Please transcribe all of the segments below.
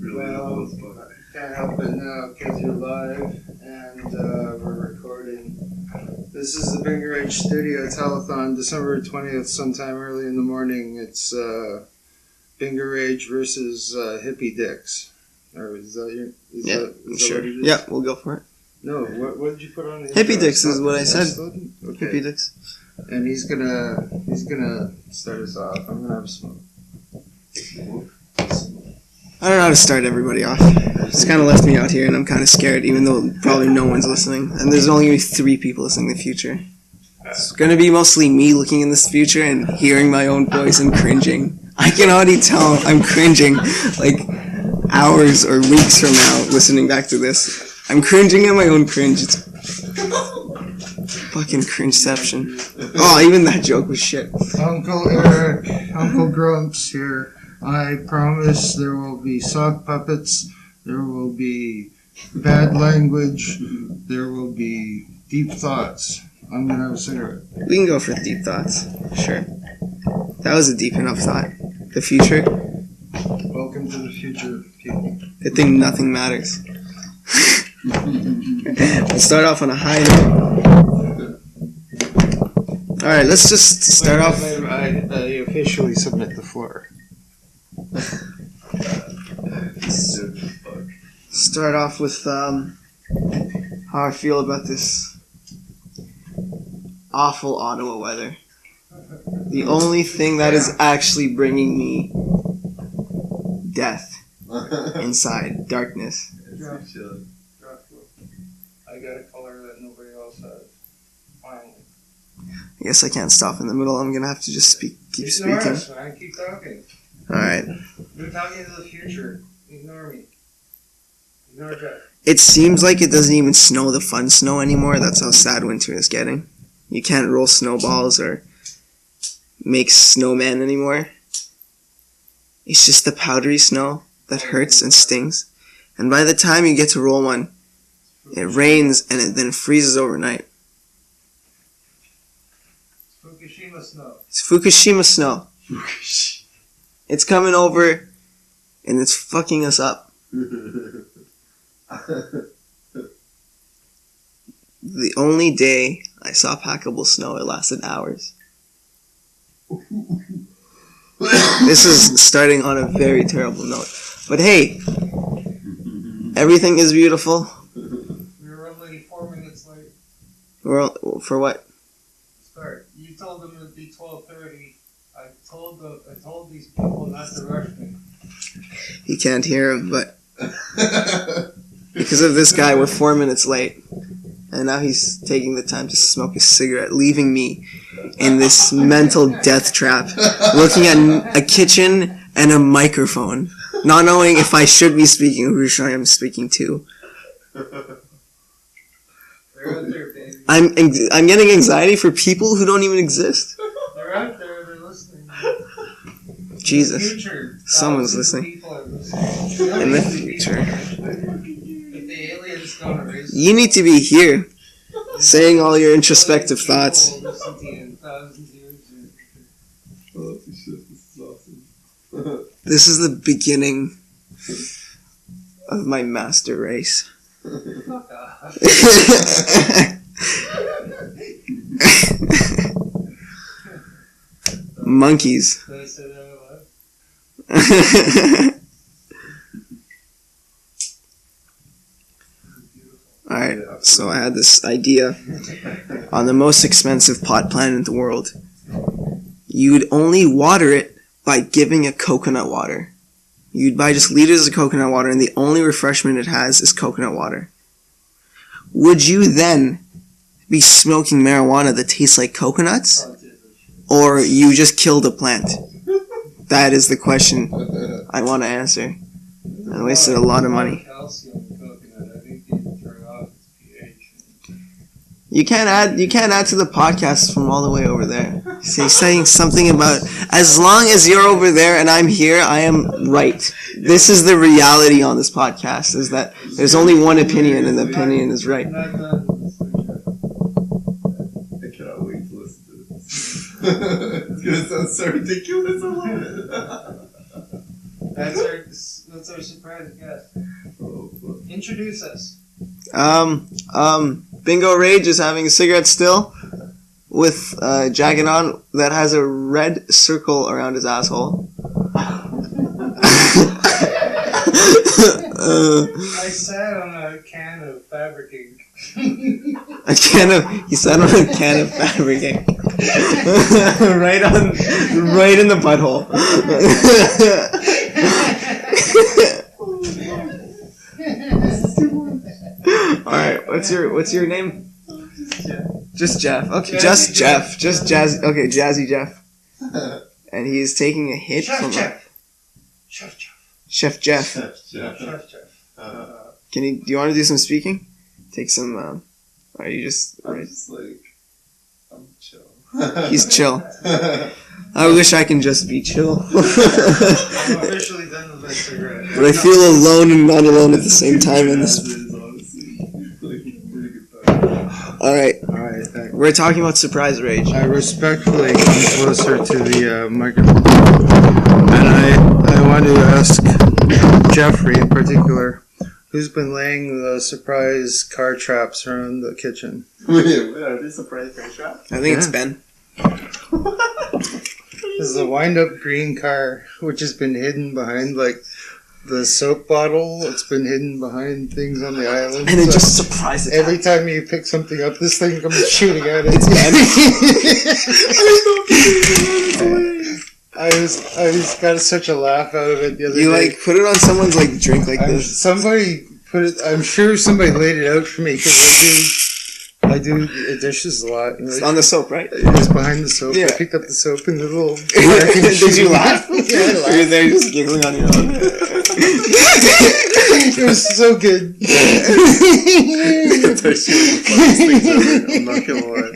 Well, can't help it now because you're live and we're recording. This is the Bing Rage Studio Telethon, December 20th, sometime early in the morning. It's Binger Rage versus Hippie Dicks. Or is that your? Is that sure. What it is? Yeah, we'll go for it. No, what did you put on the Hippie intro? Dicks is what I said. Okay. Hippie Dicks. And he's gonna start us off. I'm gonna have a smoke. I don't know how to start everybody off. It's kind of left me out here, and I'm kind of scared, even though probably no one's listening. And there's only going to be 3 people listening in the future. It's going to be mostly me looking in this future and hearing my own voice and cringing. I can already tell I'm cringing, like, hours or weeks from now, listening back to this. I'm cringing at my own cringe. It's fucking cringeception. Oh, even that joke was shit. Uncle Eric, Uncle Grumps here. I promise there will be sock puppets, there will be bad language, there will be deep thoughts. I'm going to have a cigarette. We can go for deep thoughts. Sure. That was a deep enough thought. The future. Welcome to the future, people. Good thing nothing matters. Let's start off on a high note. Alright, let's just start off. I officially submit the floor. Start off with how I feel about this awful Ottawa weather. The only thing that is actually bringing me death inside, darkness. I got a color that nobody else has. Finally. I guess I can't stop in the middle. I'm gonna have to just keep speaking. Us, man. Keep talking. Alright. We're talking to the future. Ignore me. Ignore Jeff. It seems like it doesn't even snow the fun snow anymore. That's how sad winter is getting. You can't roll snowballs or make snowmen anymore. It's just the powdery snow that hurts and stings. And by the time you get to roll one, it rains and it then freezes overnight. Fukushima snow. It's Fukushima snow. It's coming over and it's fucking us up. The only day I saw packable snow, it lasted hours. This is starting on a very terrible note. But hey, everything is beautiful. We were only 4 minutes late. For what? Start. You told them it would be 12:30. I told these people not to rush me. He can't hear him, but because of this guy, we're 4 minutes late. And now he's taking the time to smoke a cigarette, leaving me in this mental death trap, looking at a kitchen and a microphone, not knowing if I should be speaking or who I am speaking to. They're out there, baby. I'm getting anxiety for people who don't even exist. They're out there. They're listening. Jesus. In the future, Someone's listening. listening. People are listening. In the future. If the aliens don't erase You need to be here, saying all your introspective thoughts. People will listen to you in thousands of years. Oh, this is awesome. This is the beginning of my master race. Fuck off. Monkeys. Did I say that out loud? Alright, so I had this idea on the most expensive pot plant in the world. You'd only water it by giving it coconut water. You'd buy just liters of coconut water and the only refreshment it has is coconut water. Would you then be smoking marijuana that tastes like coconuts? Or you just killed a plant? That is the question I want to answer. I wasted a lot of money. Calcium in coconut. I think you can turn off its pH. You can't add to the podcast from all the way over there. So you're saying something about, as long as you're over there and I'm here, I am right. This is the reality on this podcast, is that there's only one opinion and the opinion is right. I'm not done with this thing yet. I cannot wait to listen to this. It's gonna sound so ridiculous. I love it. That's our surprise guest. Oh, fuck. Introduce us. Bingo Rage is having a cigarette still with a jacket on that has a red circle around his asshole. I sat on a can of fabric ink. He sat on a can of fabric ink. right in the butthole. Alright, what's your name? Just Jeff. Okay, just Jeff. Just Jazz. Okay, Jazzy Jeff. And he's taking a hit from Chef Chef Jeff. Jeff. Do you want to do some speaking? Take some. Are you just? I'm just like, I'm chill. He's chill. I wish I can just be chill. I'm officially done with my cigarette. But I feel alone and not alone at the same time in this. Alright, thanks. we're talking about Surprise Rage. I respectfully come closer to the microphone, and I want to ask Jeffrey in particular, who's been laying the surprise car traps around the kitchen. Wait, are they surprise car traps? I think it's Ben. This is a wind-up green car, which has been hidden behind, like, the soap bottle. It's been hidden behind things on the island. And it So just surprises every time you pick something up, this thing comes shooting at it. It's I just got such a laugh out of it the other You day. like put it on someone's like drink like this. Somebody put it. I'm sure somebody laid it out for me because I do dishes a lot. It's on the soap, right? It was behind the soap. Yeah. I picked up the soap and the little. Did you laugh? Yeah, I laughed. You're there just giggling on your own. It was so good. I'm not gonna lie.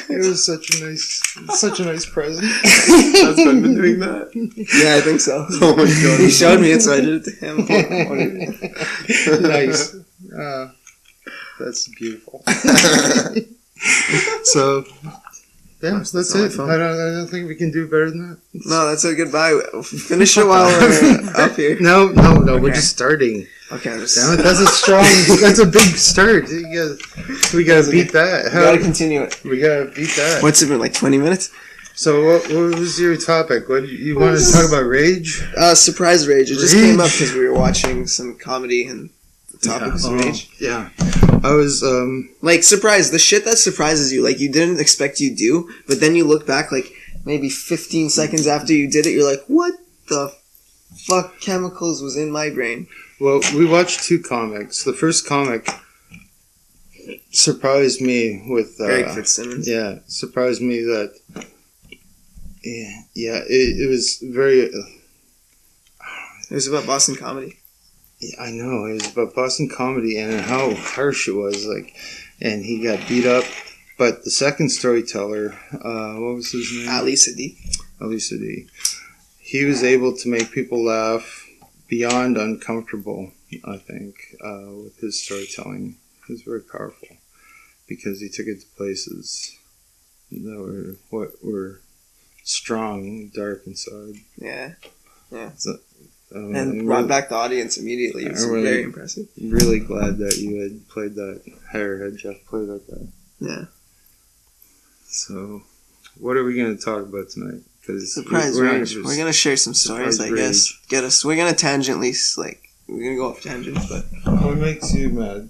It was such a nice present. Has Ben been doing that? Yeah, I think so. Oh my god. He showed me it, so I did it to him. Nice. That's beautiful. So, yeah, that's my it. phone. I don't think we can do better than that. No, that's a goodbye. Finish it while we're up here. No, we're Okay. just starting. Okay, I'm just. Damn it, that's a big start. We gotta beat that. We gotta continue it. We gotta beat that. What's it been, like 20 minutes? So what was your topic? What you wanted to talk about? Rage? Surprise Rage. It just Rage? came up because we were watching some comedy and the topic was Rage. Yeah. I was Like, surprise, the shit that surprises you, like, you didn't expect you do, but then you look back, like, maybe 15 seconds after you did it, you're like, what the fuck chemicals was in my brain? well, we watched two comics. The first comic surprised me with Greg Fitzsimmons. yeah, surprised me that it was very It was about Boston comedy. yeah, I know, it was about Boston comedy and how harsh it was, like, and he got beat up. But the second storyteller, what was his name? Ali Sadiq. Ali Sadiq. He was able to make people laugh beyond uncomfortable, I think, with his storytelling. It was very powerful because he took it to places that were strong, dark inside. Yeah. And I'm brought back the audience immediately. It was I'm really- very impressive. really glad that you had played that, had Jeff played that guy. Yeah. So, what are we going to talk about tonight? Cause Surprise Rage. We're going to share some stories, Surprise I guess. We're going to tangently, like, we're going to go off tangents, but. What makes you mad?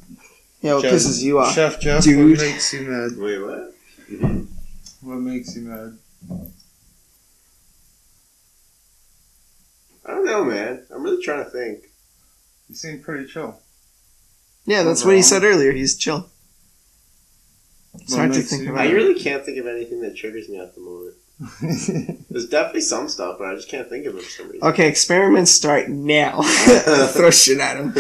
Yeah, what Jeff- pisses you off? Chef Jeff, dude. what makes you mad? Wait, what? What makes you mad? I don't know, man. I'm really trying to think. You seem pretty chill. Yeah, that's what he said earlier. He's chill. It's What hard to makes think you about. I really can't think of anything that triggers me at the moment. There's definitely some stuff, but I just can't think of it for some reason. Okay, experiments start now. Throw shit at him.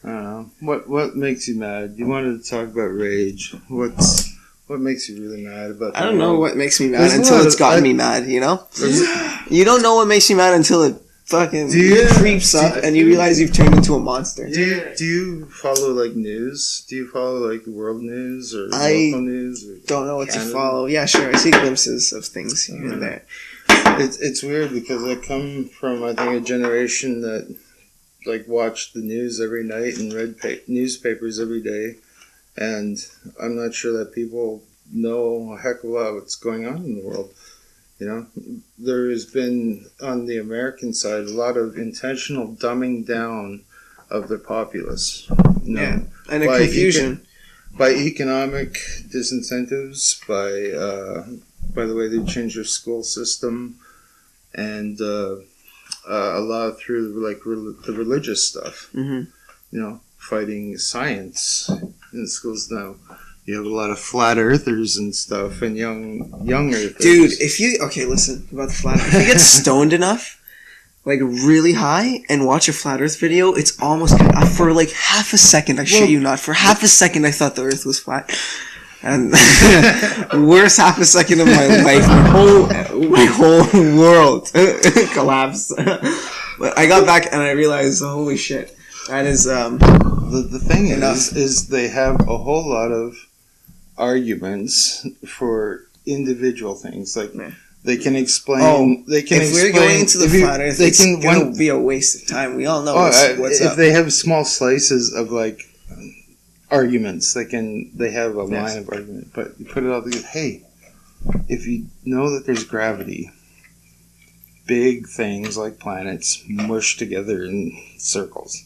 I don't know. What makes you mad? You wanted to talk about rage. What makes you really mad about? I don't know what makes me mad There's a until lot it's of- gotten me mad, you know? You don't know what makes you mad until it fucking Do you- creeps up and you realize you've turned into a monster. Do you follow like news? Do you follow like world news or I local news? Or Don't know what Canada? to follow. Yeah, sure, I see glimpses of things here and there. It's weird because I come from, I think, a generation that like watched the news every night and read newspapers every day, and I'm not sure that people know a heck of a lot of what's going on in the world. You know, there has been on the American side a lot of intentional dumbing down of the populace. You know, Yeah, and a by confusion. by economic disincentives, by the way they changed their school system, and a lot through like the religious stuff. Mm-hmm. You know, fighting science in schools now. You have a lot of flat earthers and stuff, and young earthers. Dude, listen about the flat Earth. If you get stoned enough, like really high, and watch a flat Earth video, it's almost for like half a second. I shit you not. For half a second, I thought the Earth was flat, and worst half a second of my life, my whole world collapsed. But I got back and I realized, holy shit, that is the thing enough. is they have a whole lot of arguments for individual things, like Yeah. they can explain. They can if explain. we're going to the if you- flat Earth, they it's can gonna be a waste of time. We all know what's if up. they have small slices of like arguments, they have a Yes. line of argument. But you put it all together. Hey, if you know that there's gravity, big things like planets mush together in circles.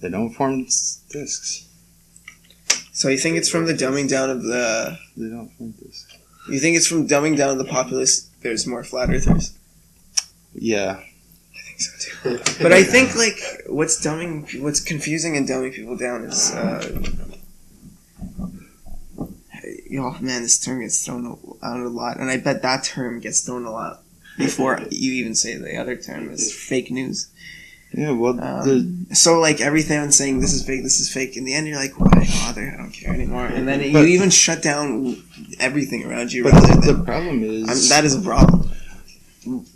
They don't form disks. So you think it's from the dumbing down of the? They don't form disks. You think it's from dumbing down of the populace? There's more flat earthers. Yeah. I think so too. But I think like what's confusing and dumbing people down is, oh man, this term gets thrown out a lot, and I bet that term gets thrown a lot before you even say the other term is fake news. Yeah, well, So like everything I'm saying, this is fake. In the end, you're like, why bother? I don't care anymore. And then you even shut down everything around you. but Rather the than, problem is that is a problem.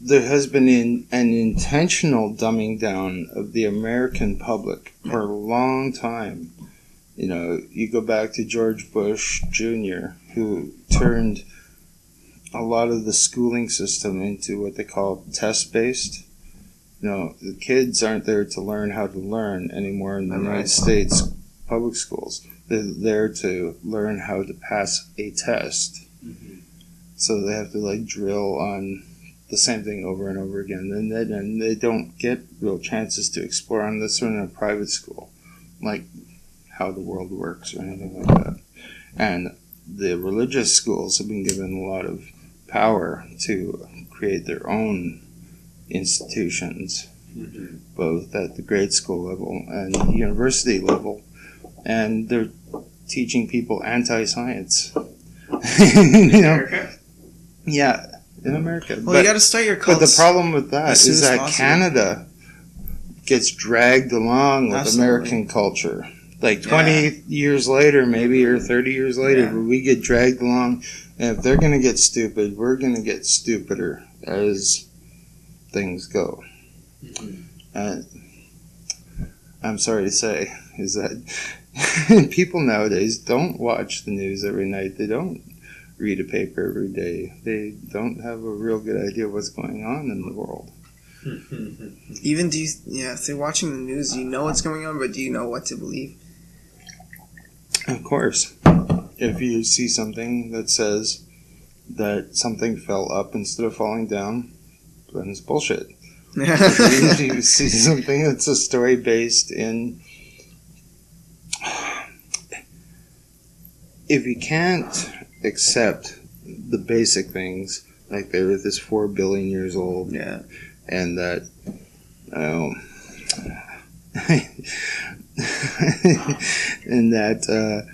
there has been an intentional dumbing down of the American public for a long time. You know, you go back to George Bush Jr., who turned a lot of the schooling system into what they call test-based. You know, the kids aren't there to learn how to learn anymore in the United States public schools. They're there to learn how to pass a test. Mm-hmm. So they have to like drill on the same thing over and over again. And they don't get real chances to explore unless they're in a private school, like how the world works or anything like that. And the religious schools have been given a lot of power to create their own institutions, Mm-hmm. both at the grade school level and university level, and they're teaching people anti-science. You know, yeah, in America. Well, you got to start your cults. But the problem with that as soon is as that possible. Canada gets dragged along with Absolutely. American culture. Like 20 years later, maybe, or 30 years later, Yeah. we get dragged along. And if they're going to get stupid, we're going to get stupider as things go. And I'm sorry to say, is that people nowadays don't watch the news every night. They don't read a paper every day. They don't have a real good idea what's going on in the world. Even if they're watching the news, you know what's going on, but do you know what to believe? Of course. If you see something that says that something fell up instead of falling down, then it's bullshit. If you see something that's a story based in... If you can't accept the basic things, like the Earth is 4 billion years old, Yeah. and that, and that,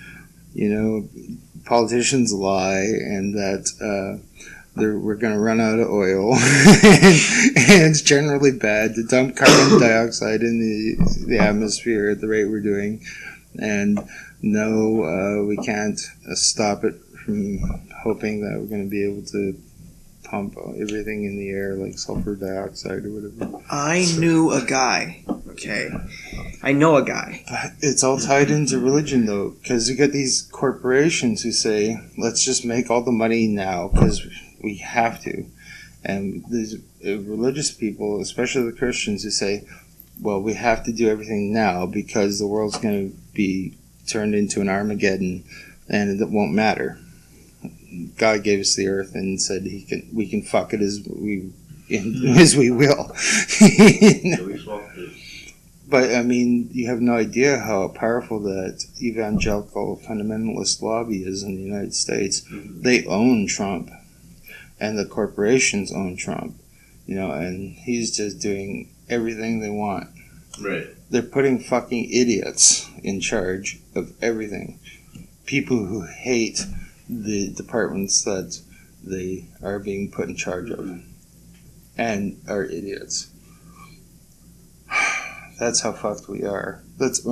politicians lie, and that we're going to run out of oil, and it's generally bad to dump carbon dioxide in the atmosphere at the rate we're doing, and no, we can't stop it from hoping that we're going to be able to pump everything in the air like sulfur dioxide or whatever. I knew a guy. Okay. I know a guy. But it's all tied into religion, though, because you get these corporations who say, let's just make all the money now because we have to. And these religious people, especially the Christians, who say, well, we have to do everything now because the world's going to be turned into an Armageddon and it won't matter. God gave us the earth and said we can fuck it as we will. But I mean, you have no idea how powerful that evangelical fundamentalist lobby is in the United States. They own Trump, and the corporations own Trump. And he's just doing everything they want. Right. They're putting fucking idiots in charge of everything. People who hate the departments that they are being put in charge of, and are idiots. That's how fucked we are. That's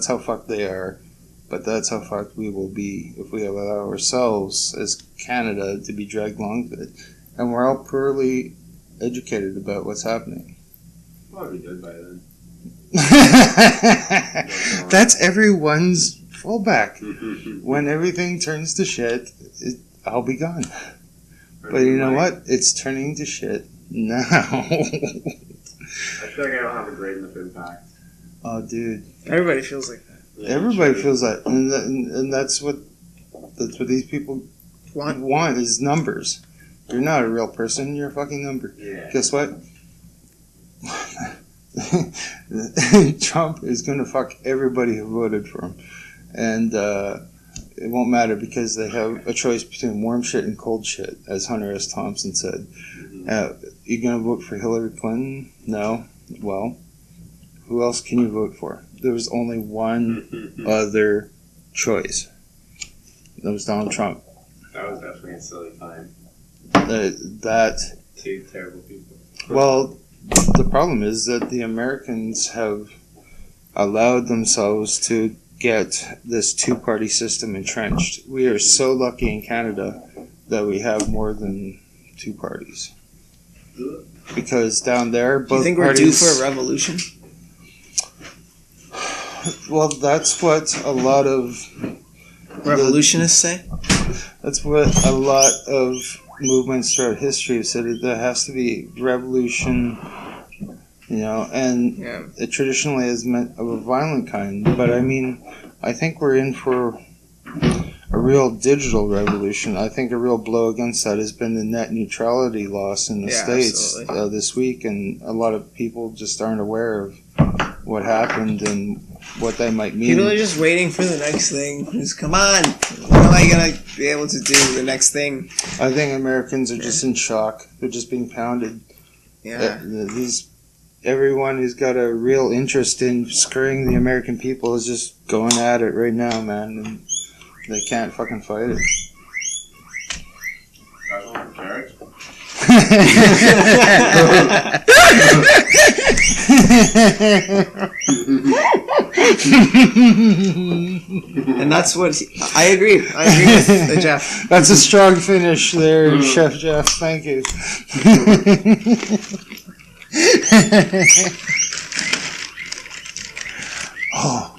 how fucked they are, but that's how fucked we will be if we allow ourselves as Canada to be dragged along with it. And we're all poorly educated about what's happening. Well, I'll be good by then. That's everyone's fallback. When everything turns to shit, I'll be gone. But you know what? It's turning to shit now. I feel like I don't have a great enough impact. Oh, dude. Everybody feels like that. Yeah, Everybody true. feels that. And that's what these people want is numbers. You're not a real person. You're a fucking number. Yeah. Guess what? Trump is going to fuck everybody who voted for him. And it won't matter because they have a choice between warm shit and cold shit, as Hunter S. Thompson said. You going to vote for Hillary Clinton? No. Well, who else can you vote for? There was only one other choice. That was Donald Trump. That was definitely a silly time. Two terrible people. Well, the problem is that the Americans have allowed themselves to get this two-party system entrenched. We are so lucky in Canada that we have more than two parties. Because down there, both Do you think parties, we're due for a revolution? Well, that's what a lot of Revolutionists say? That's what a lot of movements throughout history have said. That there has to be revolution, and it traditionally is meant of a violent kind. But I mean, I think we're in for a real digital revolution. I think a real blow against that has been the net neutrality loss in the States this week, and a lot of people just aren't aware of what happened and what that might mean. People are just waiting for the next thing. Just come on. When am I going to be able to do the next thing? I think Americans are just in shock. They're just being pounded. Yeah. Everyone who's got a real interest in screwing the American people is just going at it right now, man. And they can't fucking fight it. And that's what I agree with Jeff. That's a strong finish there, Chef Jeff. Thank you. Oh,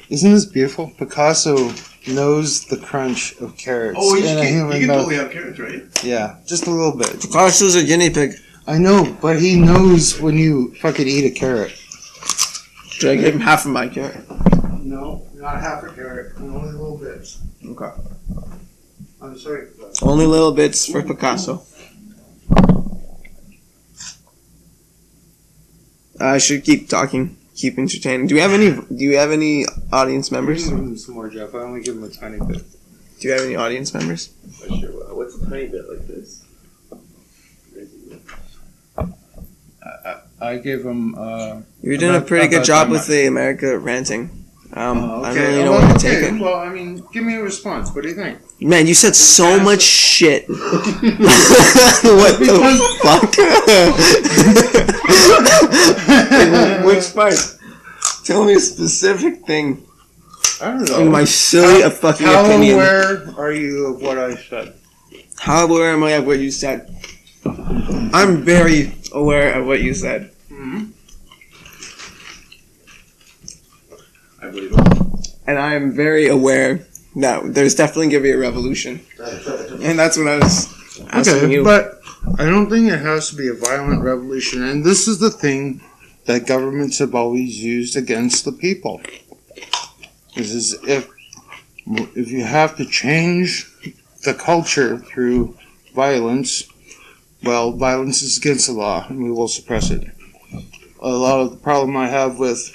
isn't this beautiful? Picasso knows the crunch of carrots in a human mouth. have carrots, right? Yeah, just a little bit. Picasso's a guinea pig. I know, but he knows when you fucking eat a carrot. Should I give him half of my carrot? No, not half a carrot. Only little bits. Okay. I'm sorry. Only little bits for Picasso. I should keep talking, keep entertaining. Do you have any audience members? Give him some more, Jeff. I only give him a tiny bit. Do you have any audience members? Sure. What's a tiny bit like this? I gave him. You're doing a pretty good job with the America ranting. I don't really know where to take it. Well, I mean, give me a response. What do you think? Man, you said so much shit. What the fuck? Which part? Tell me a specific thing. I don't know. In my silly fucking How opinion. aware are you of what I said? How aware am I of what you said? I'm very aware of what you said. Mm-hmm. I believe it. And I am very aware that there's definitely going to be a revolution. And that's what I was asking you. But I don't think it has to be a violent revolution. And this is the thing that governments have always used against the people. Is if you have to change the culture through violence, well, violence is against the law, and we will suppress it. A lot of the problem I have with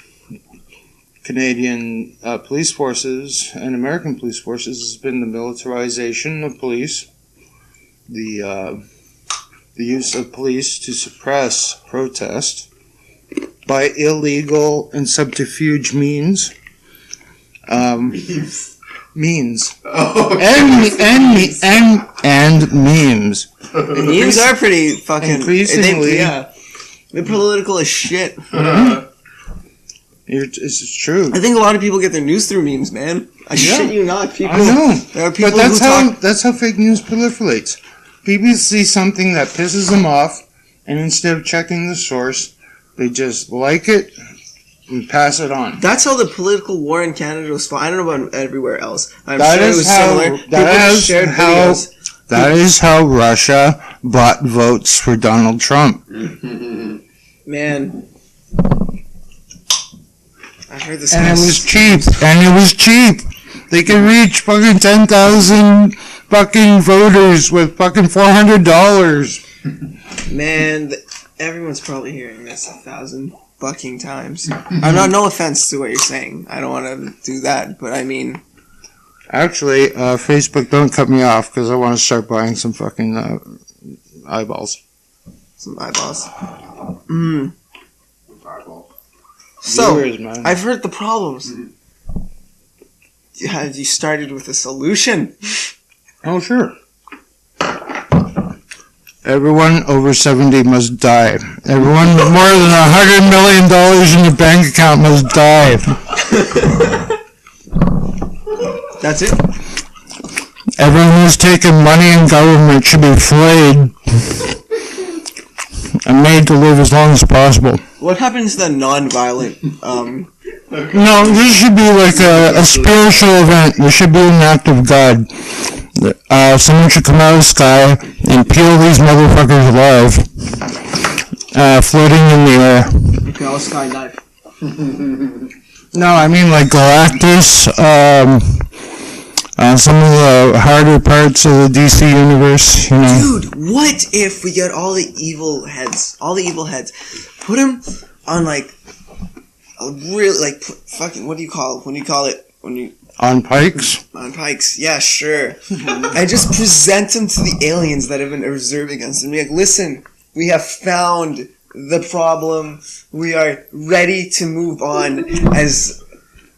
Canadian police forces and American police forces has been the militarization of police, the use of police to suppress protest by illegal and subterfuge means. Memes. Oh, And memes. Memes are pretty fucking... Increasingly. They're political as shit. It's true. I think a lot of people get their news through memes, man. I shit you not. People, I know. There are people But that's who that's how fake news proliferates. People see something that pisses them off, and instead of checking the source, they just like it and pass it on. That's how the political war in Canada was fought. I don't know about everywhere else. I'm That sure it is was how- similar. that People just is shared how- videos. That is how Russia bought votes for Donald Trump. Man. I heard this And guy it was cheap. They could reach fucking 10,000 fucking voters with fucking $400. Man, everyone's probably hearing this 1,000 fucking times. I'm not, no offense to what you're saying. I don't want to do that, but I mean... Actually, Facebook, don't cut me off because I want to start buying some fucking eyeballs. Some eyeballs. Fireball. So, Viewers, man. I've heard the problems. Have you started with a solution? Oh, sure. Everyone over 70 must die. Everyone with more than $100 million in the bank account must die. That's it? Everyone who's taken money in government should be flayed and made to live as long as possible. What happens to the non-violent, No, this should be like a spiritual event. This should be an act of God. Someone should come out of the sky and peel these motherfuckers alive, floating in the air. okay, I'll skydive. No, I mean like Galactus, some of the harder parts of the DC universe, you know. Dude, what if we get all the evil heads, put them on like, a real, like, fucking, what do you call it? On pikes? On pikes, yeah, sure. And just present them to the aliens that have been observing us and be like, listen, we have found the problem. We are ready to move on as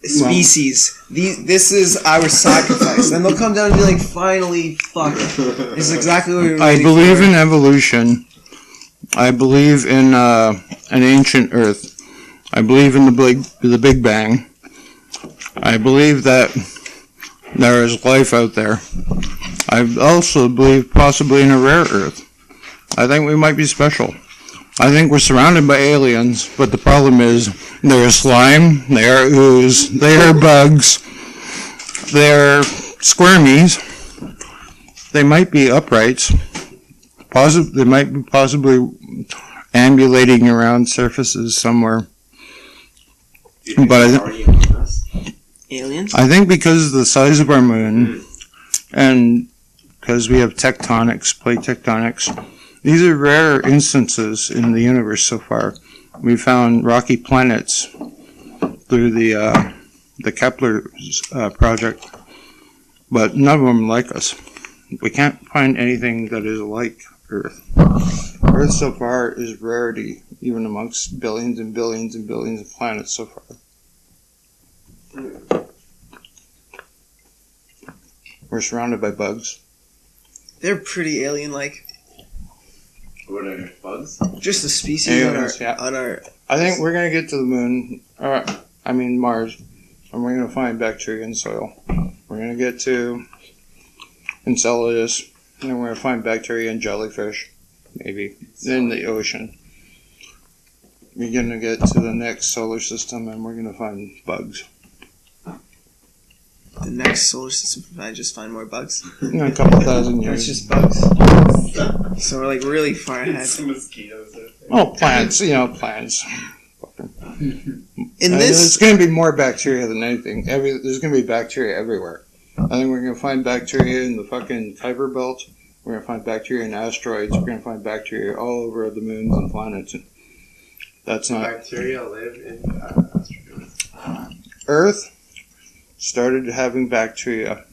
a species. This is our sacrifice. And they'll come down and be like, finally, fuck. This is exactly what we were I waiting believe for. in evolution. I believe in an ancient Earth. I believe in the Big Bang. I believe that there is life out there. I also believe possibly in a rare Earth. I think we might be special. I think we're surrounded by aliens, but the problem is they are slime, they are ooze, they are bugs, they're squirmies, they might be uprights, they might be possibly ambulating around surfaces somewhere. But Aliens? I think because of the size of our moon, and because we have plate tectonics, these are rare instances in the universe so far. We found rocky planets through the Kepler project, but none of them like us. We can't find anything that is like Earth. Earth so far is rarity, even amongst billions and billions and billions of planets so far. We're surrounded by bugs. They're pretty alien-like. What are bugs? Just the species Aliens, on our... I think we're gonna get to the moon. Mars, and we're gonna find bacteria in soil. We're gonna get to Enceladus, and then we're gonna find bacteria in jellyfish, maybe in the ocean. We're gonna get to the next solar system, and we're gonna find bugs. The next solar system, I just find more bugs. In a couple thousand It's years. just bugs. So we're like really far ahead. Some mosquitoes. Oh, plants. Plants. In There's this, going to be more bacteria than anything. There's going to be bacteria everywhere. I think we're going to find bacteria in the fucking Kuiper Belt. We're going to find bacteria in asteroids. We're going to find bacteria all over the moons and planets. That's not... Bacteria live in asteroids. Earth started having bacteria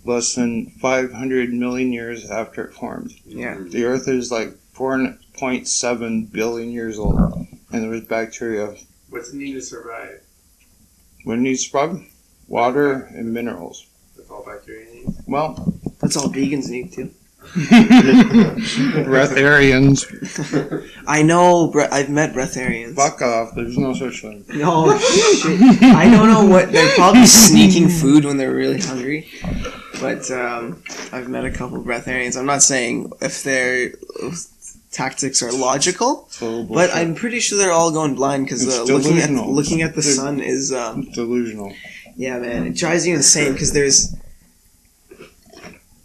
less than 500 million years after it formed. yeah. The Earth is like 4.7 billion years old, and there was bacteria. What's it need to survive? What it needs to survive? Water and minerals. That's all bacteria needs? Well, That's all vegans need too. breatharians. I know. I've met breatharians. Fuck off. There's no such thing. No shit. I don't know what they're probably sneaking food when they're really hungry. But I've met a couple of breatharians. I'm not saying if their tactics are logical, Total but bullshit. I'm pretty sure they're all going blind because It's looking delusional. at the sun is Delusional. yeah, man, it drives you insane because there's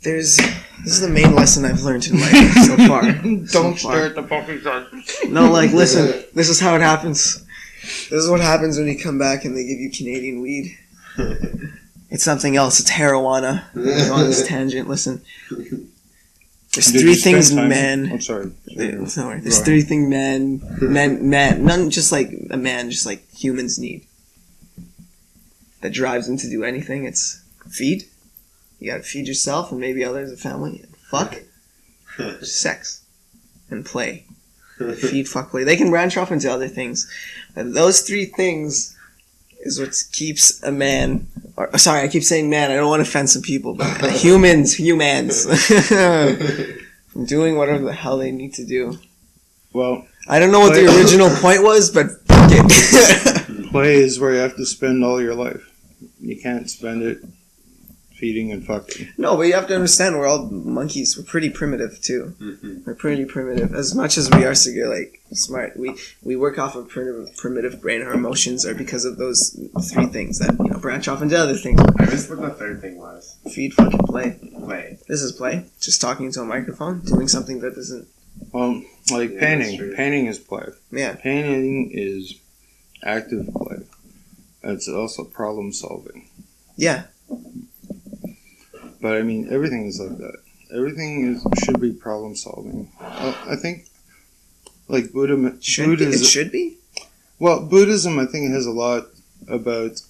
this is the main lesson I've learned in life so far. Don't stare at the fucking sun. No, like, listen, this is how it happens. This is what happens when you come back and they give you Canadian weed. It's something else. It's marijuana. Go on this tangent. Listen, there's Did three you spend things time- men. I'm sorry. There's Go ahead. three things men, none just like a man, just like humans need. That drives them to do anything. It's feed. You gotta feed yourself and maybe others, a family. Fuck. Sex. And play. Feed, fuck, play. They can branch off into other things. And those three things is what keeps a man... sorry, I keep saying man. I don't want to offend some people, but humans from doing whatever the hell they need to do. Well, I don't know what the original point was, but fuck it. play is where you have to spend all your life. You can't spend it feeding and fucking. No, but you have to understand we're all monkeys. We're pretty primitive, too. Mm-hmm. We're pretty primitive. As much as we are like smart, we work off of primitive brain. Our emotions are because of those three things that branch off into other things. I missed what the third thing was. Feed, fucking play. Play. This is play. Just talking into a microphone, doing something that isn't. Well, like Yeah, that's painting. true. Painting is play. Yeah. Painting is active play. It's also problem solving. Yeah. But I mean, everything is like that. Everything should be problem solving. I think, like Buddhism. It should be. Well, Buddhism, I think, has a lot about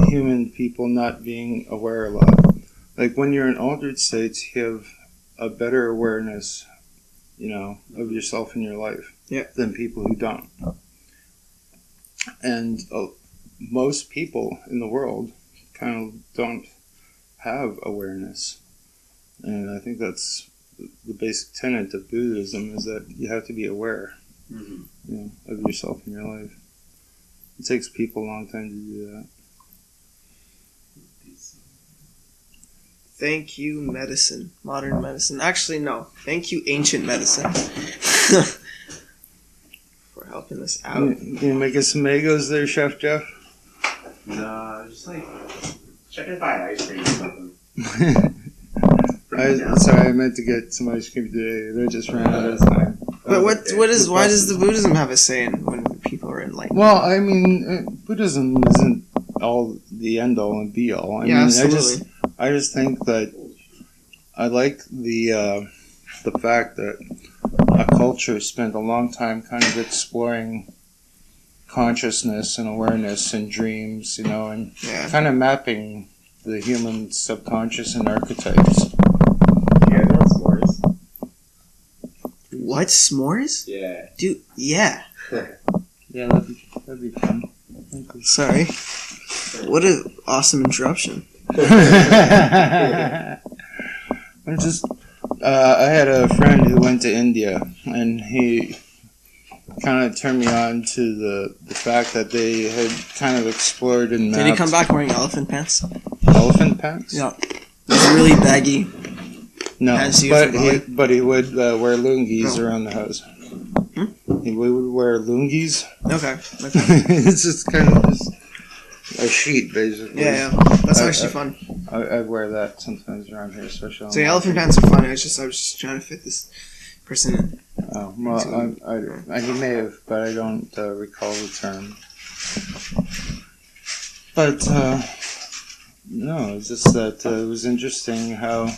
human people not being aware a lot. Like when you're in altered states, you have a better awareness, of yourself and your life than people who don't. And most people in the world kind of don't have awareness. And I think that's the basic tenet of Buddhism, is that you have to be aware of yourself and your life. It takes people a long time to do that. Thank you, medicine. Modern medicine. Actually, no. Thank you, ancient medicine. For helping us out. Can you make us some mangoes there, Chef Jeff? No, just like checking if I had ice cream or something. Sorry, I meant to get some ice cream today. They just ran out of time. But why does the Buddhism have a say in when people are enlightened? Well, I mean, Buddhism isn't all the end all and be all. I mean, absolutely. I just think that I like the fact that a culture spent a long time kind of exploring consciousness and awareness and dreams, and kind of mapping the human subconscious and archetypes. You guys want s'mores? What? S'mores? Yeah. Dude, yeah. Yeah, that'd be fun. Sorry. What an awesome interruption. I had a friend who went to India, and he kind of turned me on to the fact that they had kind of explored and mapped. Did he come back wearing elephant pants? Elephant pants? Yeah. It's really baggy. No, As you but forgot. he would wear lungies No. around the house. He would wear lungies. Okay. It's just kind of just a sheet, basically. Yeah. That's actually fun. I wear that sometimes around here, especially. So the elephant pants are fun. I was just trying to fit this person in. Oh well, I you may have, but I don't recall the term. But no, it's just that it was interesting how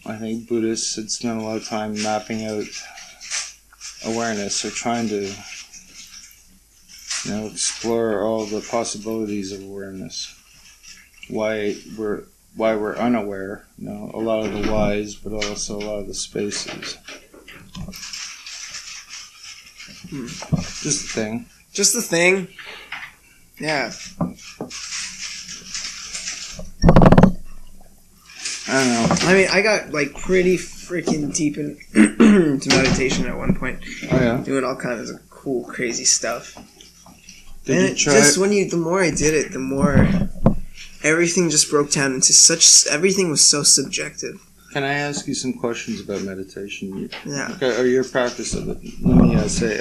I think Buddhists had spent a lot of time mapping out awareness or trying to, explore all the possibilities of awareness. Why we're unaware, a lot of the whys, but also a lot of the spaces. Just the thing. Just the thing. Yeah. I don't know. I mean, I got like pretty freaking deep into meditation at one point. Oh yeah. Doing all kinds of cool, crazy stuff. Did and you try? just the more I did it, the more everything just broke down into everything was so subjective. Can I ask you some questions about meditation? Yeah. Okay, or your practice of it. Let me say,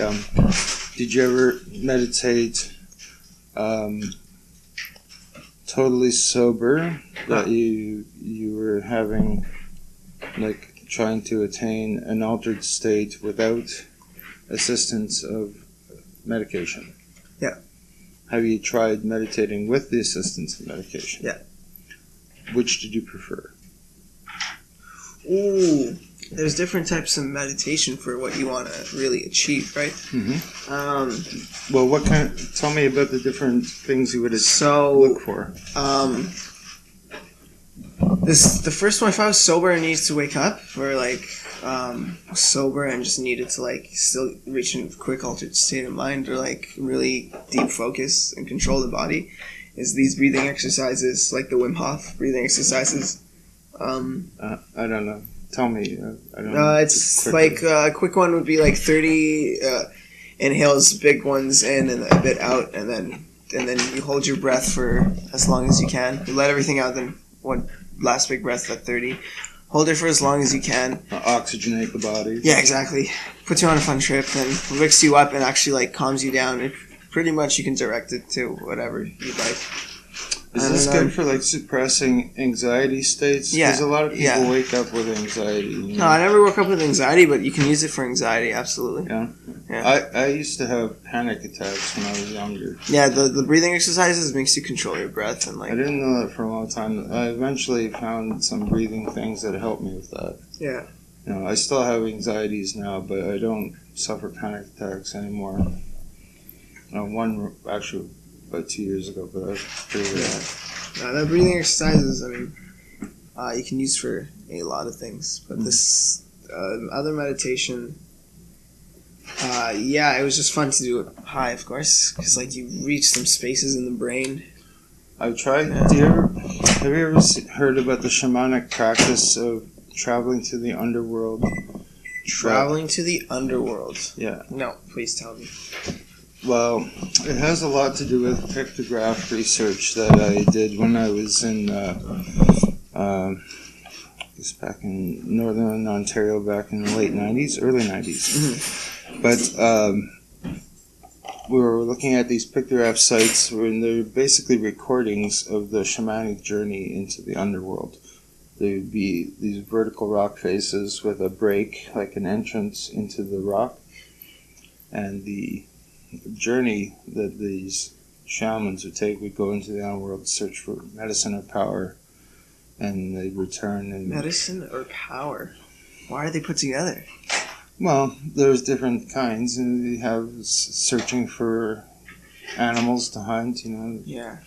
did you ever meditate totally sober, that you were having, like, trying to attain an altered state without assistance of medication? Yeah. Have you tried meditating with the assistance of medication? Yeah. Which did you prefer? Ooh, there's different types of meditation for what you want to really achieve, right? Mm-hmm. Well, tell me about the different things you would look for. The first one, if I was sober and needed to wake up, or like sober and just needed to like still reach a quick altered state of mind, or like really deep focus and control the body, is these breathing exercises, like the Wim Hof breathing exercises. I don't know. Tell me. I don't know. It's like a quick one would be like 30 inhales, big ones in and a bit out, and then you hold your breath for as long as you can. You let everything out, then one last big breath at 30. Hold it for as long as you can. Oxygenate the body. Yeah, exactly. Puts you on a fun trip, then wakes you up and actually like calms you down. It pretty much you can direct it to whatever you'd like. Is this good for like suppressing anxiety states? Yeah. Because a lot of people wake up with anxiety. No, I never woke up with anxiety, but you can use it for anxiety, absolutely. Yeah. I used to have panic attacks when I was younger. Yeah, the breathing exercises makes you control your breath and like. I didn't know that for a long time. I eventually found some breathing things that helped me with that. Yeah. I still have anxieties now, but I don't suffer panic attacks anymore. One actually about 2 years ago, but I was pretty bad. Yeah. That breathing exercises, I mean, you can use for a lot of things. But this other meditation, it was just fun to do it high, of course, because like you reach some spaces in the brain. I've tried. Yeah. Have you ever heard about the shamanic practice of traveling to the underworld? Traveling to the underworld? Yeah. No, please tell me. Well, it has a lot to do with pictograph research that I did when I was in, back in northern Ontario back in the late 90s, early 90s. Mm-hmm. But we were looking at these pictograph sites and they're basically recordings of the shamanic journey into the underworld. There would be these vertical rock faces with a break, like an entrance into the rock, and the journey that these shamans would go into the underworld, search for medicine or power, and they'd return. And medicine or power? Why are they put together? Well, there's different kinds, and you have searching for animals to hunt. Yeah.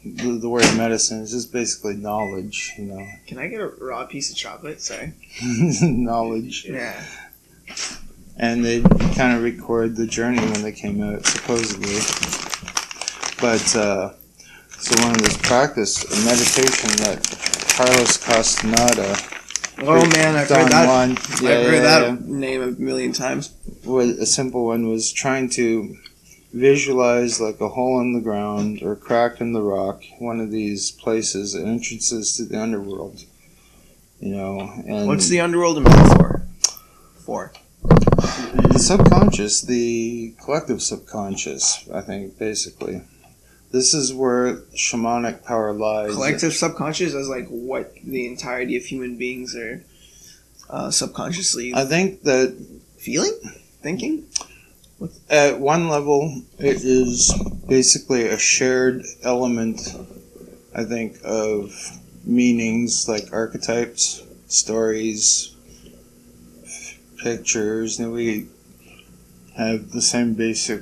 The word medicine is just basically knowledge. Can I get a raw piece of chocolate? Sorry. Knowledge. Yeah. And they kind of record the journey when they came out, supposedly. But, so one of this practice, a meditation that Carlos Castaneda... Oh man, I've heard that name a million times. A simple one was trying to visualize like a hole in the ground or crack in the rock, one of these places, entrances to the underworld. And what's the underworld a metaphor for? The subconscious, the collective subconscious, I think, basically. this is where shamanic power lies. Collective subconscious as like what the entirety of human beings are subconsciously I think that feeling, thinking. at one level, it is basically a shared element, I think, of meanings like archetypes, stories, pictures, and we have the same basic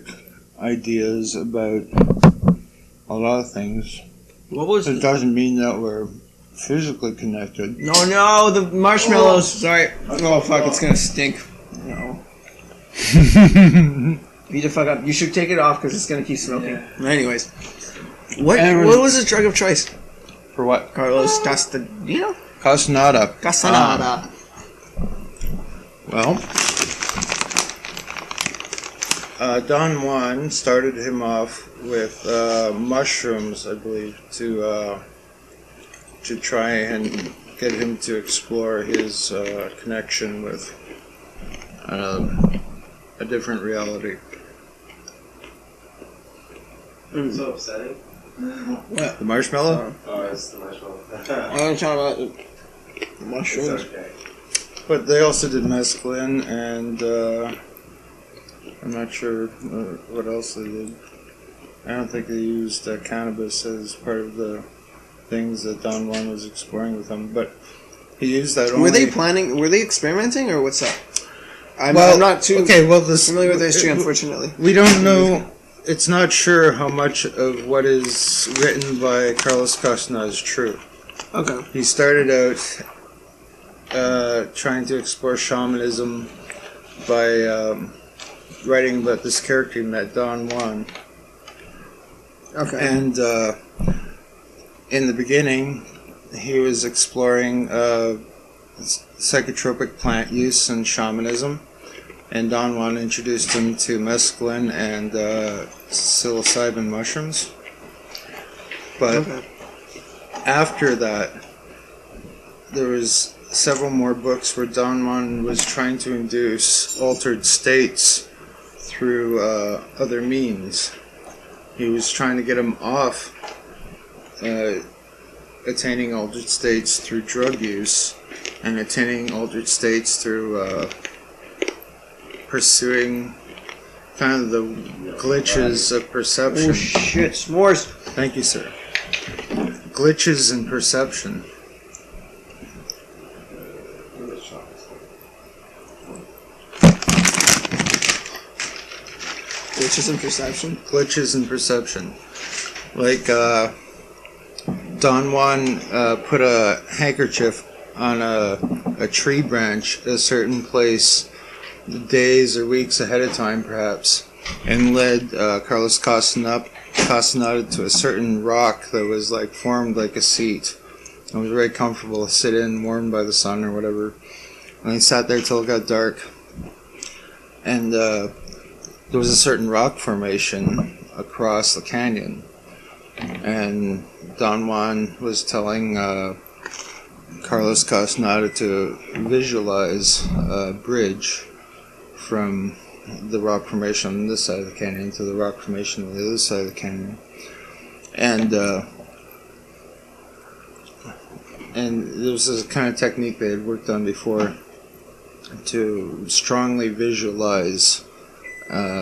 ideas about a lot of things. What was It doesn't mean that we're physically connected. No, the marshmallows. Sorry. Oh fuck, it's gonna stink. No. Beat the fuck up. You should take it off because it's gonna keep smoking. Anyways, what was his drug of choice? For what? Carlos Castaneda. Castaneda. Castaneda. Well, Don Juan started him off with mushrooms, I believe, to try and get him to explore his connection with a different reality. So upsetting. What? The marshmallow? Oh, it's the marshmallow. I'm talking about the mushrooms. It's okay. But they also did mescaline, and I'm not sure what else they did. I don't think they used cannabis as part of the things that Don Juan was exploring with them, but he used that only... Were they experimenting, or what's up? I'm Well, not too okay, well, this, familiar with the history, unfortunately. We don't know. It's not sure how much of what is written by Carlos Castaneda is true. Okay. He started out trying to explore shamanism by writing about this character he met, Don Juan. Okay. And in the beginning, he was exploring psychotropic plant use and shamanism. And Don Juan introduced him to mescaline and psilocybin mushrooms. But after that, there was several more books where Don Juan was trying to induce altered states through other means. He was trying to get him off attaining altered states through drug use and attaining altered states through pursuing kind of the glitches of perception. Oh shit, s'mores. Thank you, sir. Glitches in perception. Glitches in perception. Glitches in perception. Like, Don Juan put a handkerchief on a tree branch at a certain place days or weeks ahead of time, perhaps, and led Carlos Castaneda to a certain rock that was like formed like a seat. It was very comfortable to sit in, warmed by the sun or whatever. And he sat there till it got dark. And there was a certain rock formation across the canyon. And Don Juan was telling Carlos Castaneda to visualize a bridge from the rock formation on this side of the canyon to the rock formation on the other side of the canyon. And there was this kind of technique they had worked on before to strongly visualize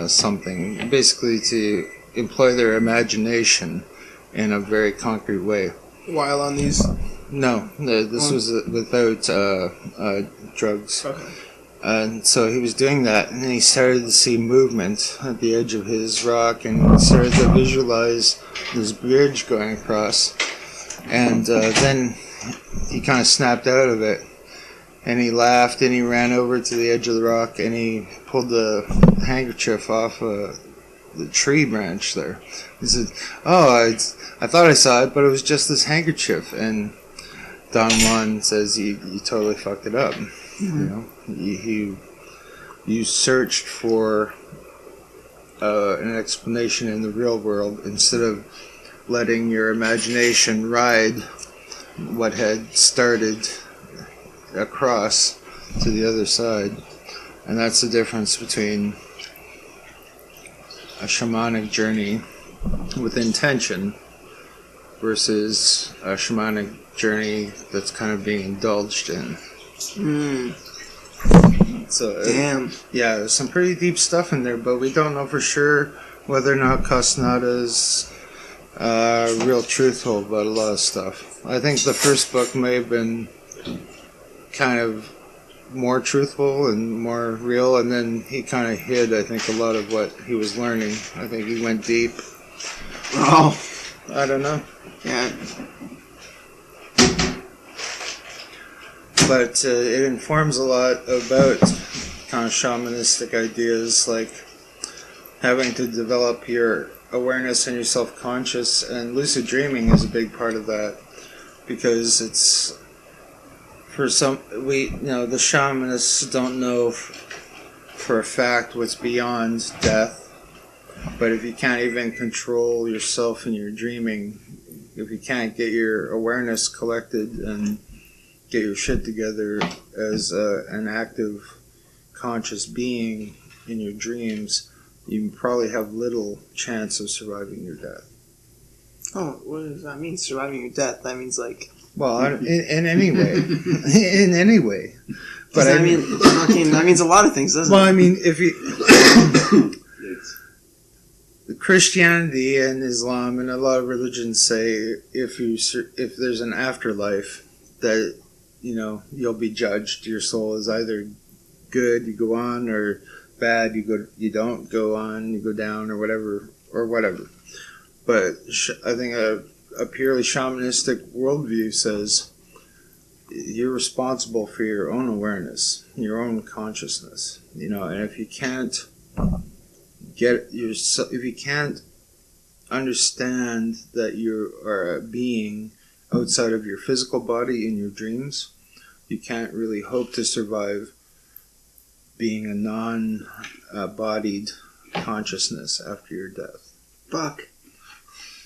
something, basically to employ their imagination in a very concrete way. While on these. No, this was without drugs. Okay. And so he was doing that, and then he started to see movement at the edge of his rock, and he started to visualize this bridge going across. And then he kind of snapped out of it, and he laughed, and he ran over to the edge of the rock, and he pulled the handkerchief off the tree branch there. He said, "Oh, I thought I saw it, but it was just this handkerchief." And Don Juan says, "You totally fucked it up." You know, you searched for an explanation in the real world instead of letting your imagination ride what had started across to the other side. And that's the difference between a shamanic journey with intention versus a shamanic journey that's kind of being indulged in. So Damn. yeah, there's some pretty deep stuff in there, but we don't know for sure whether or not Castaneda real truthful about a lot of stuff. I think the first book may have been kind of more truthful and more real, and then he kind of hid, I think, a lot of what he was learning. I think he went deep. Oh. I don't know. Yeah. But it informs a lot about kind of shamanistic ideas, like having to develop your awareness and your self-conscious, and lucid dreaming is a big part of that, because it's for some, the shamanists don't know for a fact what's beyond death, but if you can't even control yourself in your dreaming, if you can't get your awareness collected and get your shit together as an active conscious being in your dreams, you probably have little chance of surviving your death. Oh, what does that mean? Surviving your death? That means like. Well, in any way, in any way. But I mean, that means a lot of things, doesn't it? Well, I mean, if you Christianity and Islam and a lot of religions say if there's an afterlife, that you'll be judged. Your soul is either good, you go on, or bad, you don't go on, you go down, or whatever. But I think a purely shamanistic worldview says you're responsible for your own awareness, your own consciousness. And if you can't if you can't understand that you are a being outside of your physical body in your dreams, you can't really hope to survive being a non-bodied consciousness after your death. Fuck.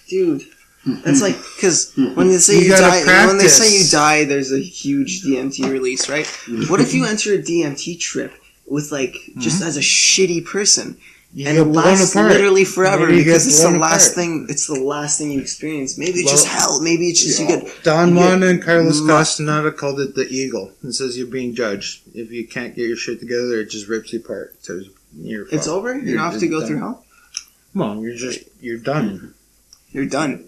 Dude. That's like, because when they say when they say you die, there's a huge DMT release, right? What if you enter a DMT trip with just as a shitty person, and it lasts literally forever because it's the last thing. It's the last thing you experience. Maybe it's just hell. Maybe it's just you get. Don Juan and Carlos Castaneda called it the eagle. It says you're being judged. If you can't get your shit together, it just rips you apart. So it's over. You don't have to go through hell. Well, you're done. You're done.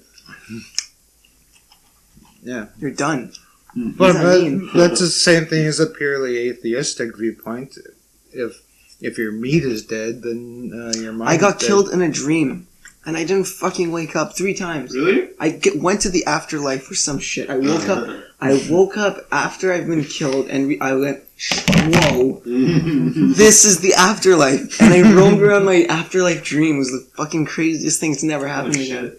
Yeah, you're done. But that's the same thing as a purely atheistic viewpoint. If your meat is dead, then your mind. I got killed in a dream, and I didn't fucking wake up 3 times. Really? I went to the afterlife for some shit. I woke up after I've been killed, and I went, whoa, this is the afterlife. And I roamed around my afterlife dream. It was the fucking craziest thing. It's never happened again.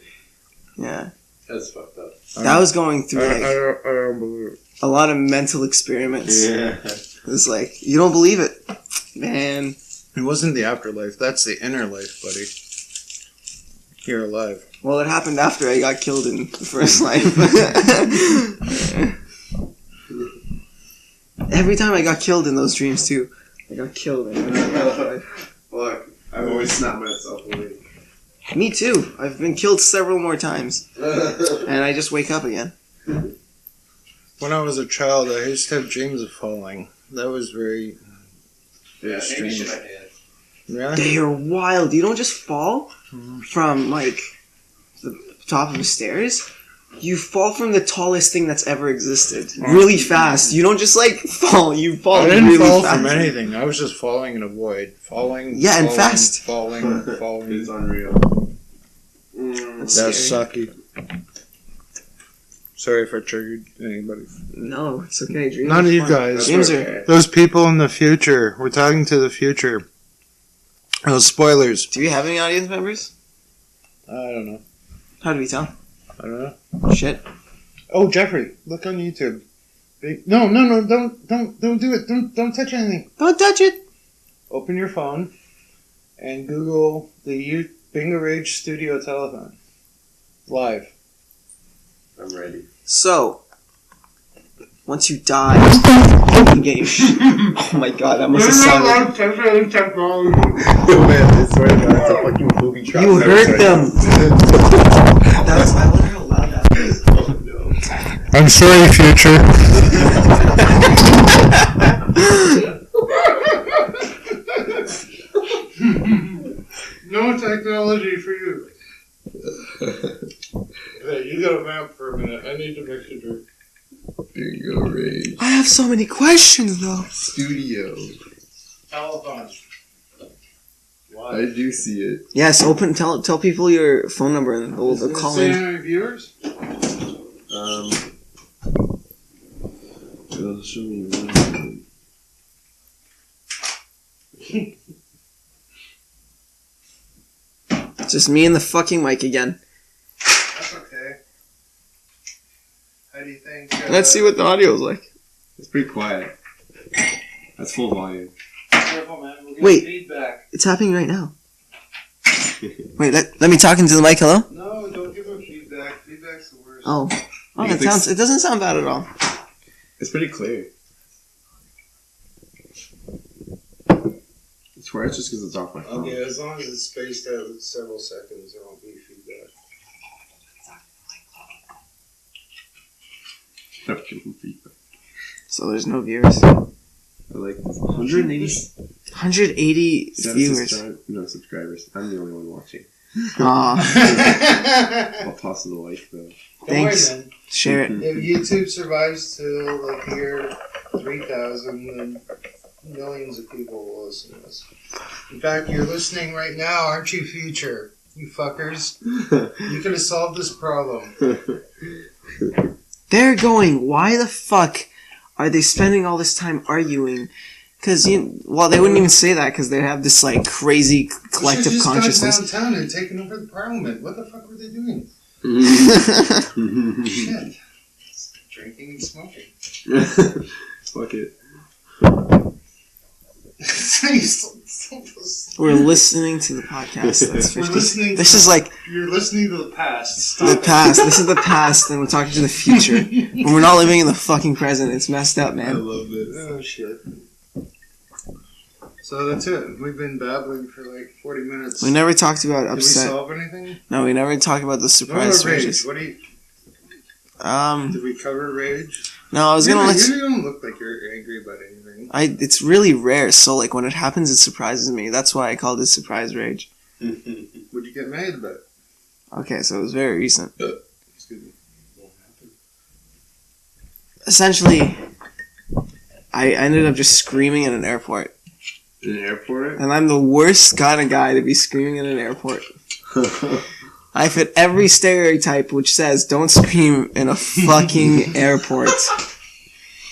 Yeah. That's fucked up. That was going through I don't believe it. A lot of mental experiments. Yeah. It's like, you don't believe it. Man. It wasn't the afterlife. That's the inner life, buddy. You're alive. Well, it happened after I got killed in the first life. Every time I got killed in those dreams, too. I got killed. Look, I've always snapped myself awake. Me, too. I've been killed several more times. And I just wake up again. When I was a child, I used to have dreams of falling. That was very... Yeah, strange. Yeah. They're wild. You don't just fall from, the top of the stairs. You fall from the tallest thing that's ever existed. Really fast. You don't just, fall. You fall really fast. I didn't fall from anything. I was just falling in a void. Falling, and fast. Falling. It's unreal. That's sucky. Sorry if I triggered anybody. No, it's okay. Dreams None of you fun. guys. Dreams are... Those people in the future. We're talking to the future. Those spoilers. Do we have any audience members? I don't know. How do we tell? I don't know. Shit. Oh, Jeffrey, look on YouTube. No, don't do it. Don't touch anything. Don't touch it. Open your phone and Google the Bingo Rage Studio Telethon. Live. I'm ready. So, once you die, you can get your oh my god, that must have sounded... Oh man, I swear to God, it's a fucking booby trap. You hurt them! That's, I wonder how loud that was. Oh no. I'm sorry, future. No technology for you. Hey, you gotta vamp for a minute. I need to mix a drink. There you go, Rage. I have so many questions, though. Studio. Telephone. I do see it. Yes, tell people your phone number and they'll call in. How many viewers? It'll show me one. Just me and the fucking mic again. That's okay. How do you think? Let's see what the audio is like. It's pretty quiet. That's full volume. Careful, man. We'll get Wait. feedback. It's happening right now. Wait, let me talk into the mic. Hello? No, don't give them feedback. Feedback's the worst. Oh, it doesn't sound bad at all. It's pretty clear. I swear it's just because it's off my phone. Okay, as long as it's spaced out with several seconds, there won't be feedback. So there's no viewers. I like this. 180 viewers. Subscribers. I'm the only one watching. Aw, I'll toss it a like though. thanks. Don't worry, man. Share it. If YouTube survives till like year 3000, then millions of people will listen to us. In fact, you're listening right now, aren't you, future? You fuckers. You could have solved this problem. They're going, why the fuck are they spending all this time arguing? Because, they wouldn't even say that because they have this, like, crazy collective just consciousness. Gone downtown and taken over the parliament. What the fuck were they doing? Shit. Drinking and smoking. Fuck it. We're listening to the podcast. That's 50. We're listening. This is like You're listening to the past. Stop the it. past. This is the past, and we're talking to the future. When we're not living in the fucking present, it's messed up, I man. love this. Oh shit. So that's it. We've been babbling for like 40 minutes. We never talked about Did we upset. solve anything? No, we never talked about the surprise Rage. rages. What do you? Um, Did we cover rage? no, I was gonna let you. You don't look like you're angry about anything. It's really rare, so like when it happens, it surprises me. That's why I called it surprise rage. What'd you get mad about? Okay, so it was very recent. Excuse me. What happened? Essentially, I ended up just screaming in an airport. In an airport? And I'm the worst kind of guy to be screaming in an airport. I fit every stereotype which says don't scream in a fucking airport.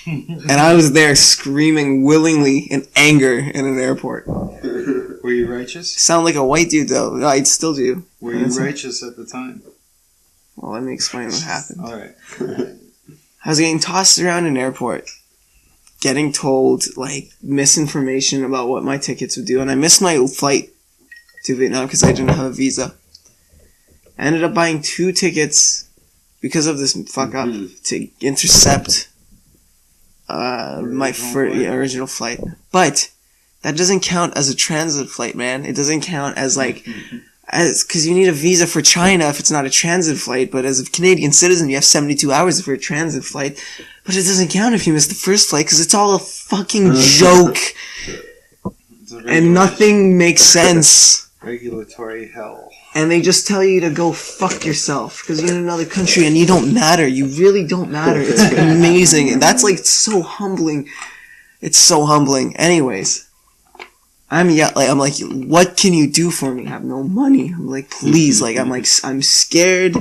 And I was there screaming willingly in anger in an airport. Were you righteous? Sound like a white dude though. No, I still do. Were you righteous at the time? Well, let me explain what happened. Alright. I was getting tossed around an airport, getting told, like, misinformation about what my tickets would do, and I missed my flight to Vietnam because I didn't have a visa. I ended up buying 2 tickets because of this fuck up to intercept my original flight. But that doesn't count as a transit flight, man. It doesn't count as, like, because you need a visa for China if it's not a transit flight, but as a Canadian citizen, you have 72 hours for a transit flight. But it doesn't count if you miss the first flight because it's all a fucking joke. And nothing makes sense. Regulatory hell. And they just tell you to go fuck yourself because you're in another country and you don't matter. You really don't matter. It's amazing. And that's like so humbling. It's so humbling. Anyways, I'm like, what can you do for me? I have no money. I'm like, please. I'm scared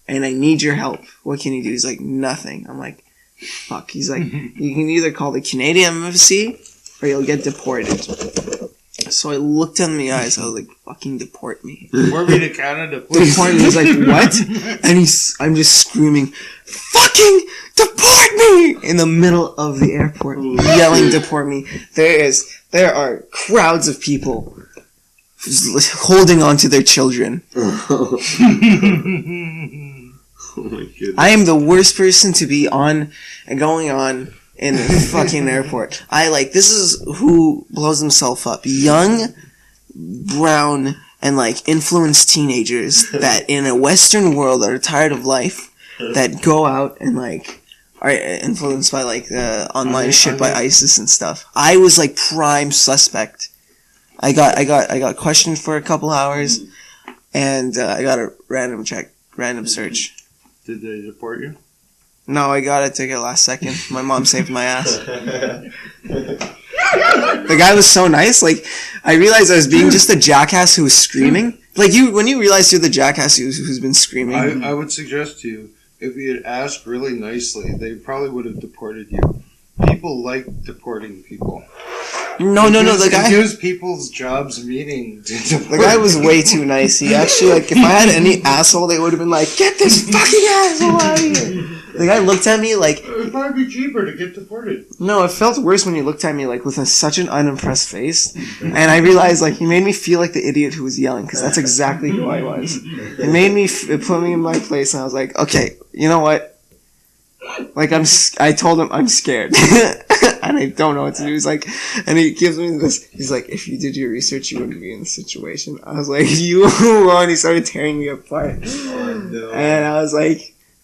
and I need your help. What can you do? He's like, nothing. I'm like, fuck. He's like, you can either call the Canadian embassy or you'll get deported. So I looked him in the eyes. I was like, fucking deport me. Deport me to Canada, please. Deport me. He's like, what? And I'm just screaming, fucking deport me! In the middle of the airport. Yelling, deport me. There are crowds of people holding on to their children. Oh my goodness. I am the worst person to be on and going on in a fucking airport. This is who blows himself up. Young, brown, and influenced teenagers that in a Western world are tired of life, that go out and are influenced by online shit by ISIS and stuff. I was prime suspect. I got questioned for a couple hours, and I got a random search. Did they deport you? No, I got a ticket last second. My mom saved my ass. The guy was so nice. I realized I was being just a jackass who was screaming. When you realize you're the jackass who's been screaming. I would suggest to you, if you had asked really nicely, they probably would have deported you. People like deporting people. No. The guy. It gives people's jobs meaning. The guy was way too nice. He actually if I had any asshole, they would have been get this fucking asshole out of here. The guy looked at me It would probably be cheaper to get deported. No, it felt worse when he looked at me with such an unimpressed face, and I realized he made me feel like the idiot who was yelling, because that's exactly who I was. It made me put me in my place, and I was like, okay, you know what? I told him I'm scared, and I don't know what to do. He's and he gives me this. He's if you did your research, you wouldn't be in this situation. I was you and he started tearing me apart, and I was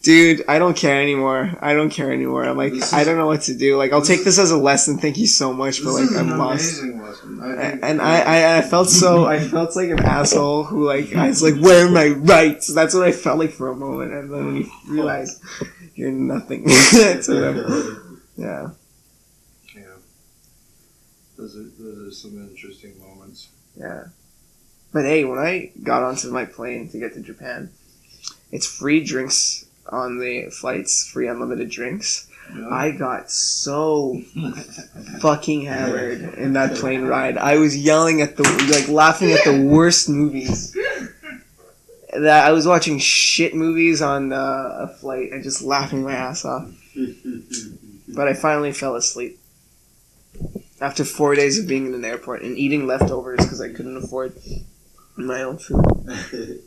dude, I don't care anymore. I'm I don't know what to do. I'll take this as a lesson. Thank you so much for I'm lost. Amazing lesson. I felt like an asshole who I was where are my rights? That's what I felt for a moment, and then when you realize you're nothing. That's whatever. Yeah. Yeah. Those are some interesting moments. Yeah. But hey, when I got onto my plane to get to Japan, it's free drinks on the flights, free unlimited drinks. Yeah. I got so fucking hammered in that plane ride. I was yelling at laughing at the worst movies. That I was watching shit movies on a flight and just laughing my ass off. But I finally fell asleep after 4 days of being in an airport and eating leftovers because I couldn't afford my own food.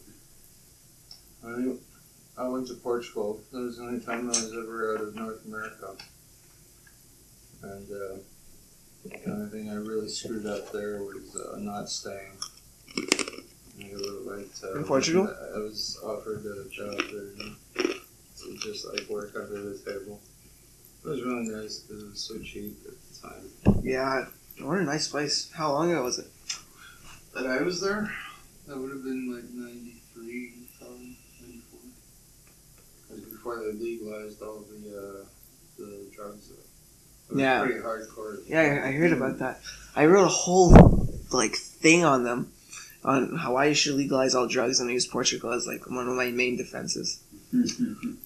I went to Portugal. That was the only time I was ever out of North America. And the only thing I really screwed up there was not staying. I would have liked in Portugal? I was offered a job there, to just work under the table. It was really nice because it was so cheap at the time. Yeah, what a nice place. How long ago was it? That I was there? That would have been 93, 94. Because before they legalized all the drugs. It was pretty hardcore. Yeah, I heard about that. I wrote a whole thing on them, on how I should legalize all drugs, and I used Portugal as one of my main defenses.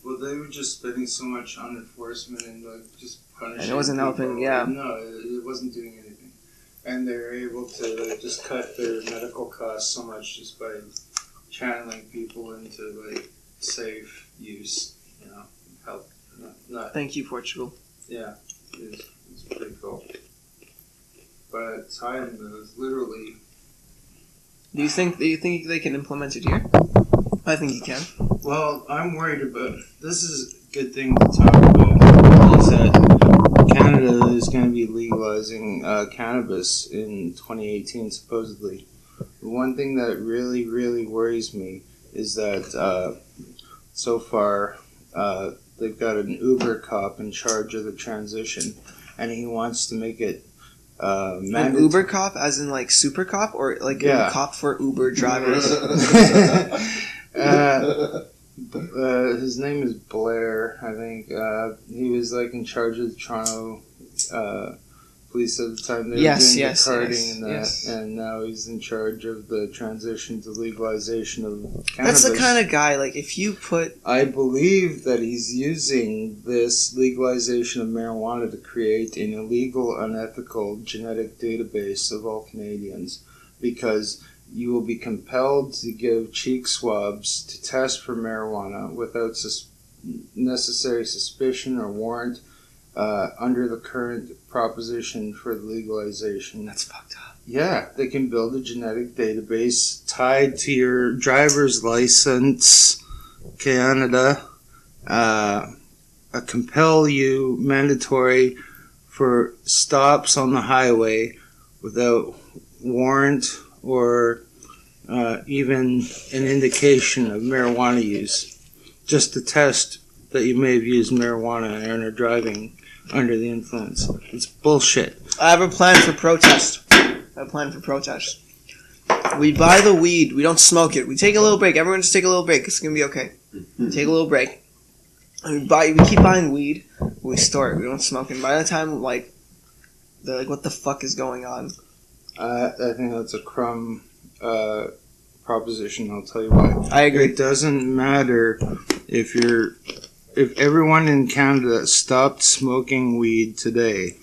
Well, they were just spending so much on enforcement and just punishing. And it wasn't people. helping. Yeah. No, it wasn't doing anything, and they were able to just cut their medical costs so much just by channeling people into safe use. Help. Not. Thank you, Portugal. Yeah, it's pretty cool. But Thailand was literally. Do you think they can implement it here? I think you can. Well, I'm worried about. This is a good thing to talk about. Is that Canada is going to be legalizing cannabis in 2018, supposedly. The one thing that really, really worries me is that so far they've got an Uber cop in charge of the transition, and he wants to make it. An Uber cop, as in super cop, or a cop for Uber drivers? His name is Blair, I think. He was in charge of the Toronto police at the time. They were doing the carding and that, yes. And now he's in charge of the transition to legalization of cannabis. That's the kind of guy, if you put... I believe that he's using this legalization of marijuana to create an illegal, unethical genetic database of all Canadians, because you will be compelled to give cheek swabs to test for marijuana without necessary suspicion or warrant under the current proposition for the legalization. That's fucked up. Yeah, they can build a genetic database tied to your driver's license, Canada, a compel you mandatory for stops on the highway without warrant or even an indication of marijuana use, just to test that you may have used marijuana and are driving under the influence. It's bullshit. I have a plan for protest. We buy the weed. We don't smoke it. We take a little break. Everyone just take a little break. It's gonna be okay. Take a little break. And we keep buying weed. We store it. We don't smoke it. By the time they're like, what the fuck is going on? I think that's a crumb proposition. I'll tell you why. I agree. It doesn't matter if everyone in Canada stopped smoking weed today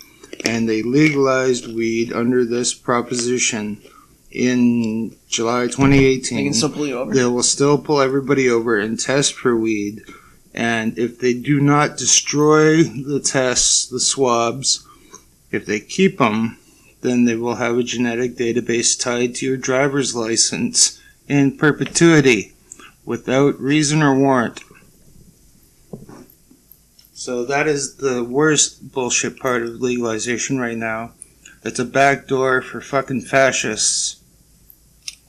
and they legalized weed under this proposition in July 2018. They can still pull you over. They will still pull everybody over and test for weed. And if they do not destroy the tests, the swabs, if they keep them, then they will have a genetic database tied to your driver's license in perpetuity without reason or warrant. So that is the worst bullshit part of legalization right now. It's a backdoor for fucking fascists.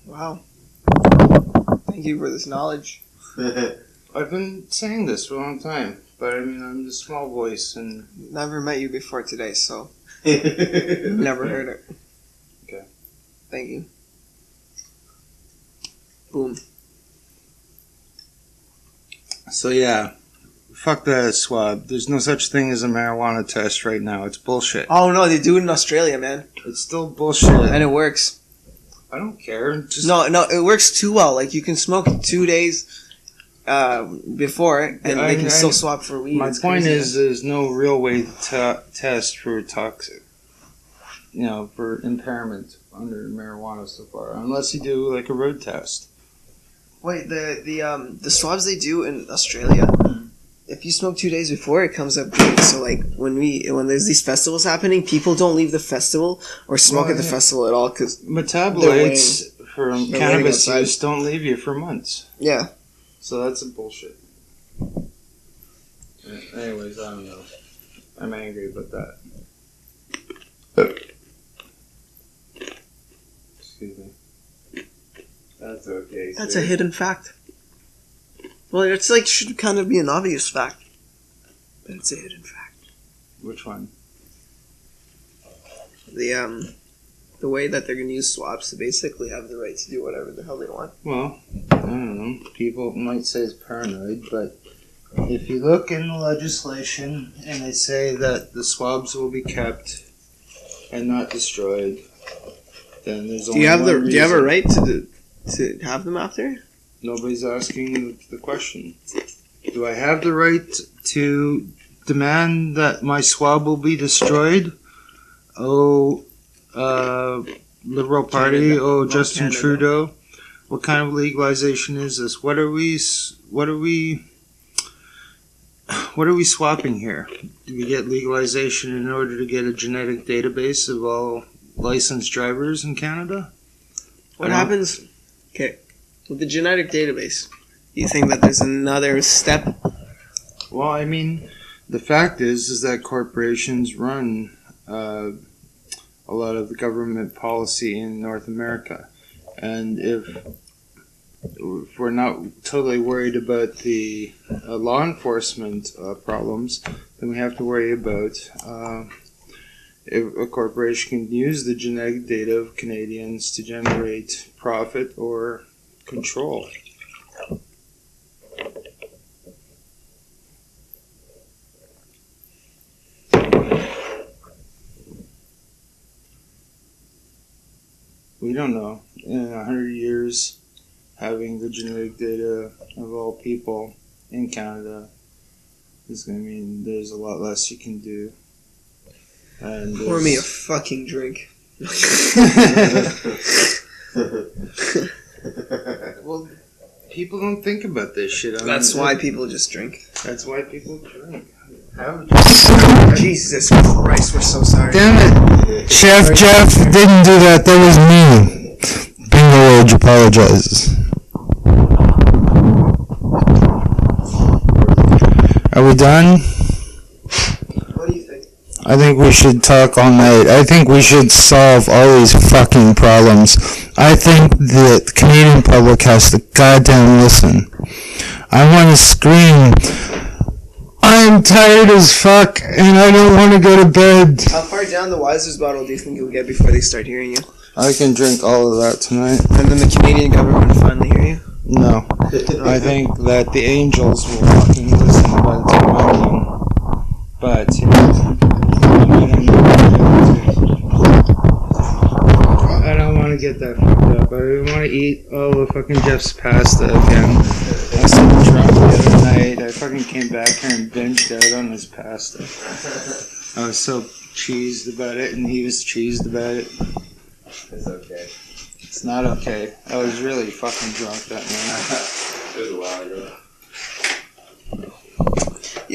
Wow. Thank you for this knowledge. I've been saying this for a long time, but I mean, I'm the small voice and... Never met you before today, so... Never heard it. Okay. Thank you. Boom. So yeah, fuck that swab. There's no such thing as a marijuana test right now. It's bullshit. Oh no, they do it in Australia, man. It's still bullshit. And it works. I don't care. Just No, it works too well. Like, you can smoke 2 days before, and they can still swap for weed. My It's point crazy. is, there's no real way to test for toxic, for impairment under marijuana so far, unless you do like a road test. Wait, the swabs they do in Australia, if you smoke 2 days before, it comes up great. So like when there's these festivals happening, people don't leave the festival or smoke at the festival at all because Metabolites from They're cannabis waiting outside. use don't leave you for months. yeah. So that's a bullshit. Anyways, I don't know. I'm angry about that. Excuse me. That's okay. That's sir. a hidden fact. Well, it's like should kind of be an obvious fact, but it's a hidden fact. Which one? The way that they're gonna use swabs to basically have the right to do whatever the hell they want. Well, I don't know. People might say it's paranoid, but if you look in the legislation and they say that the swabs will be kept and not destroyed, then there's only one Do you have a reason. right to have them after? Nobody's asking the question. Do I have the right to demand that my swab will be destroyed? Oh, Liberal Party. Canada. Oh, Well, Justin Canada. Trudeau. What kind of legalization is this? What are we swapping here? Do we get legalization in order to get a genetic database of all licensed drivers in Canada? What I don't- happens? Okay, with the genetic database, you think that there's another step? Well, I mean, the fact is that corporations run a lot of the government policy in North America, and if we're not totally worried about the law enforcement problems, then we have to worry about if a corporation can use the genetic data of Canadians to generate profit or control. We don't know. In 100 years, having the genetic data of all people in Canada is going to mean there's a lot less you can do. And Pour me a fucking drink. Well, people don't think about this shit. That's why people just drink. That's why people drink. Jesus Christ, we're so sorry. Damn it! Chef Jeff didn't do that. That was me. Bingo Age apologizes. Are we done? What do you think? I think we should talk all night. I think we should solve all these fucking problems. I think the Canadian public has to goddamn listen. I want to scream, I'm tired as fuck and I don't want to go to bed. How far down the Wiser's bottle do you think you'll get before they start hearing you? I can drink all of that tonight. And then the Canadian government will finally hear you? No. I think that the angels will fucking listen by the time I'm done. But, I don't want to get that fucked up. I don't want to eat all of fucking Jeff's pasta again. I was so drunk the other night. I fucking came back here and binged out on his pasta. I was so cheesed about it, and he was cheesed about it. It's okay. It's not okay. I was really fucking drunk that night. It was a while ago.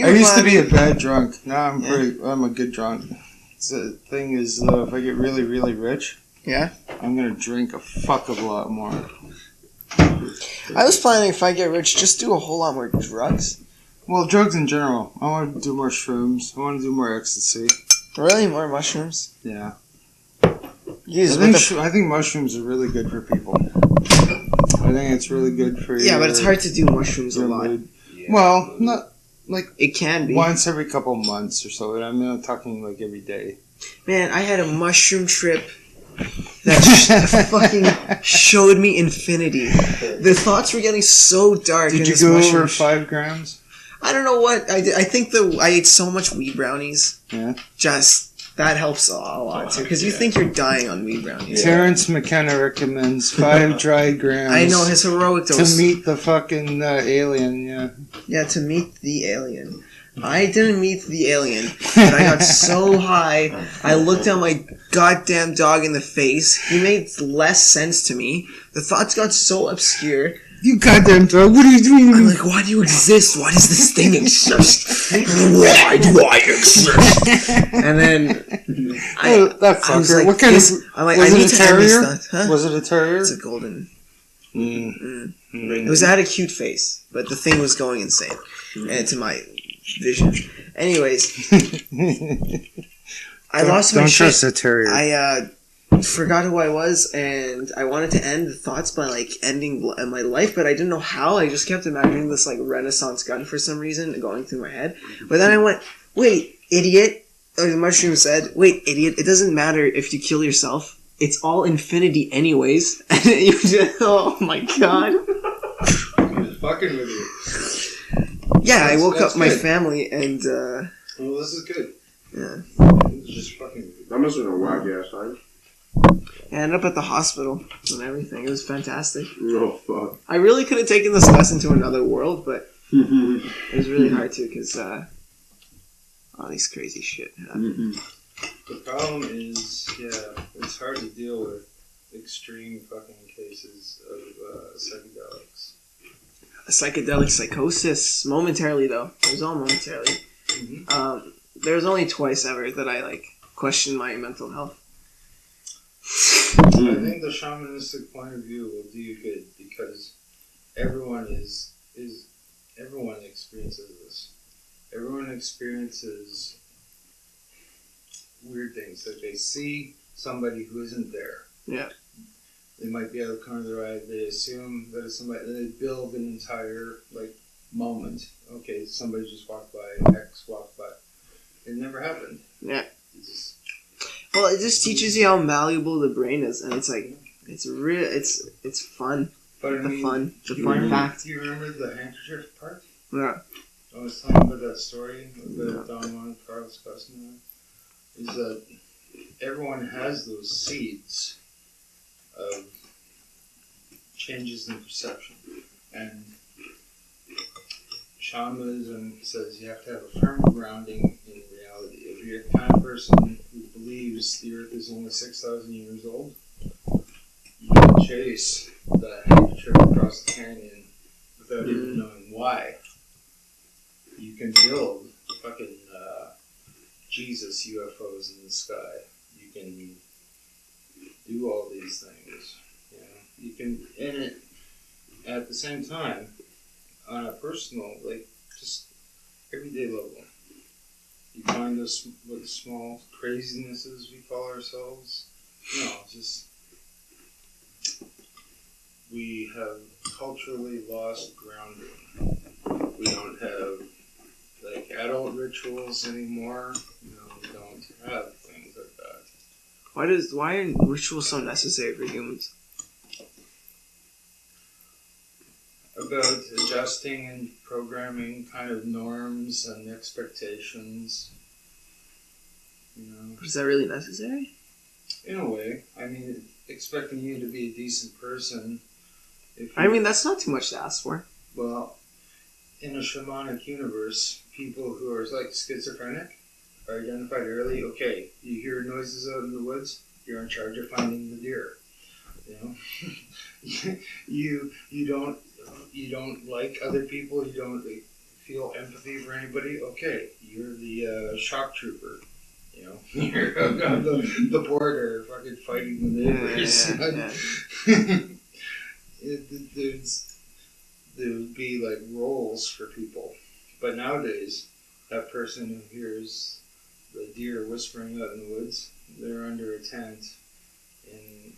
I used to be a bad drunk. Now I'm a good drunk. The thing is, though, if I get really, really rich, Yeah? I'm gonna drink a fuck of a lot more. I was planning if I get rich, just do a whole lot more drugs. Well, drugs in general. I want to do more shrooms. I want to do more ecstasy. Really? More mushrooms? Yeah. Use I think mushrooms are really good for people. I think it's really good for Yeah, but it's hard to do mushrooms a your lot. mood. Well, not It can be. once every couple months or so. I'm not talking like every day. Man, I had a mushroom trip that fucking showed me infinity. The thoughts were getting so dark. Did in you this go mushroom over 5 grams? I don't know what I did. I think I ate so much weed brownies. Yeah. Just that helps a lot too, because you think you're dying on weed brownies. Terrence McKenna recommends 5 dry grams. I know his heroic to dose. meet the fucking alien. Yeah. Yeah, to meet the alien. I didn't meet the alien, but I got so high, I looked at my goddamn dog in the face. He made less sense to me. The thoughts got so obscure. You goddamn dog! What are you doing? I'm like, why do you exist? Why does this thing exist? Why do I exist? And then that fucker. I was like, what kind this, of? I'm like, Was I it need a to end this terrier? stuff. Huh? Was it a terrier? It's a golden. Mm. It was had a cute face, but the thing was going insane. And to my vision. Anyways, I lost my Don't shit. trust a terrier. I forgot who I was, and I wanted to end the thoughts by like ending my life, but I didn't know how. I just kept imagining this like Renaissance gun for some reason going through my head. But then I went, "Wait, idiot!" Or the mushroom said, "Wait, idiot! It doesn't matter if you kill yourself. It's all infinity, anyways." And you just, oh my god! He's fucking with you. Yeah, I woke That's up my good. family, and Well, this is good. yeah, This is just fucking. That must have been a wack ass time. I ended up at the hospital and everything. It was fantastic. Oh, fuck. I really could have taken this lesson to another world, but it was really hard to because all these crazy shit happened. The problem is, it's hard to deal with extreme fucking cases of psychedelics. A psychedelic psychosis, momentarily though. It was all momentarily. There was only twice ever that I like questioned my mental health. I think the shamanistic point of view will do you good because everyone everyone experiences this. Everyone experiences weird things. Like they see somebody who isn't there. Yeah. They might be out of the corner of their eye. They assume that it's somebody. They build an entire moment. Okay, somebody just walked by. X walked by. It never happened. Yeah. It just, Well, it just teaches you how malleable the brain is, and it's like it's fun. but I The mean, fun do you fact. remember- Do you remember the handkerchief part? Yeah. I was talking about that story about Don Juan Carlos Castaneda. Is that everyone has those seeds of changes in perception, and shamanism says you have to have a firm grounding in reality. If you're the kind of person who believes the Earth is only 6,000 years old, you can chase the handkerchief across the canyon without even knowing why. You can build fucking Jesus UFOs in the sky. You can do all these things. You know, you can, and it, at the same time, on a personal, just everyday level. You find us what small crazinesses we call ourselves. No, just we have culturally lost grounding. We don't have like adult rituals anymore. You know, we don't have things like that. Why are rituals so necessary for humans? About adjusting and programming kind of norms and expectations. You know, But is that really necessary? in a way, I mean, expecting you to be a decent person. If I mean, that's not too much to ask for. well, in a shamanic universe, people who are like schizophrenic are identified early. Okay, you hear noises out in the woods, you're in charge of finding the deer. You know, you don't like other people. You don't feel empathy for anybody. Okay, you're the shock trooper. You know, you're on the border, fucking fighting the neighbors. There would be like roles for people, but nowadays, that person who hears the deer whispering out in the woods, they're under a tent,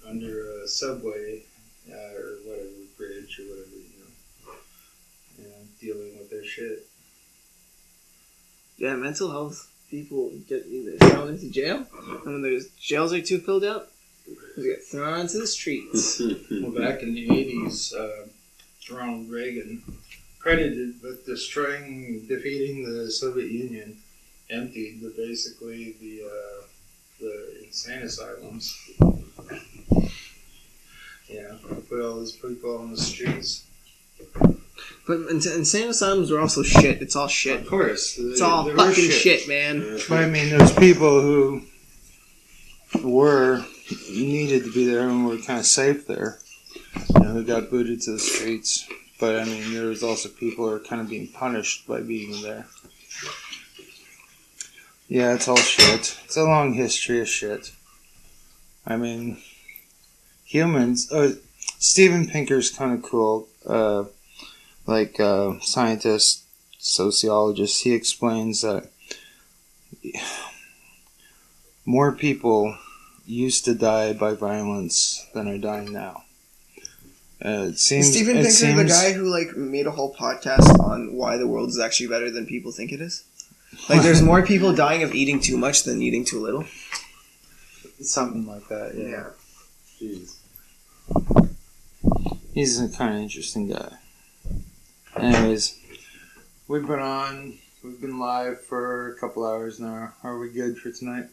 under a subway, or whatever bridge or whatever, you know, dealing with their shit. Yeah, mental health people get either thrown into jail, and when there's jails are too filled up, they get thrown onto the streets. Well, back in the 80s, Ronald Reagan, credited with defeating the Soviet Union, emptied basically the insane asylums. Yeah, put all those people on the streets. But insane asylums are also shit. It's all shit. Of course. It's all fucking shit, man. But I mean, there's people who needed to be there and were kind of safe there. You know, who got booted to the streets. But I mean, there was also people who are kind of being punished by being there. Yeah, it's all shit. It's a long history of shit. I mean, humans. Steven Pinker's kind of cool. Scientist, sociologist. He explains that more people used to die by violence than are dying now. It seems Steven Pinker the guy who made a whole podcast on why the world is actually better than people think it is? Like, there's more people dying of eating too much than eating too little. Something like that, yeah. Jeez. He's a kind of interesting guy. Anyways, we've been live for a couple hours now. Are we good for tonight?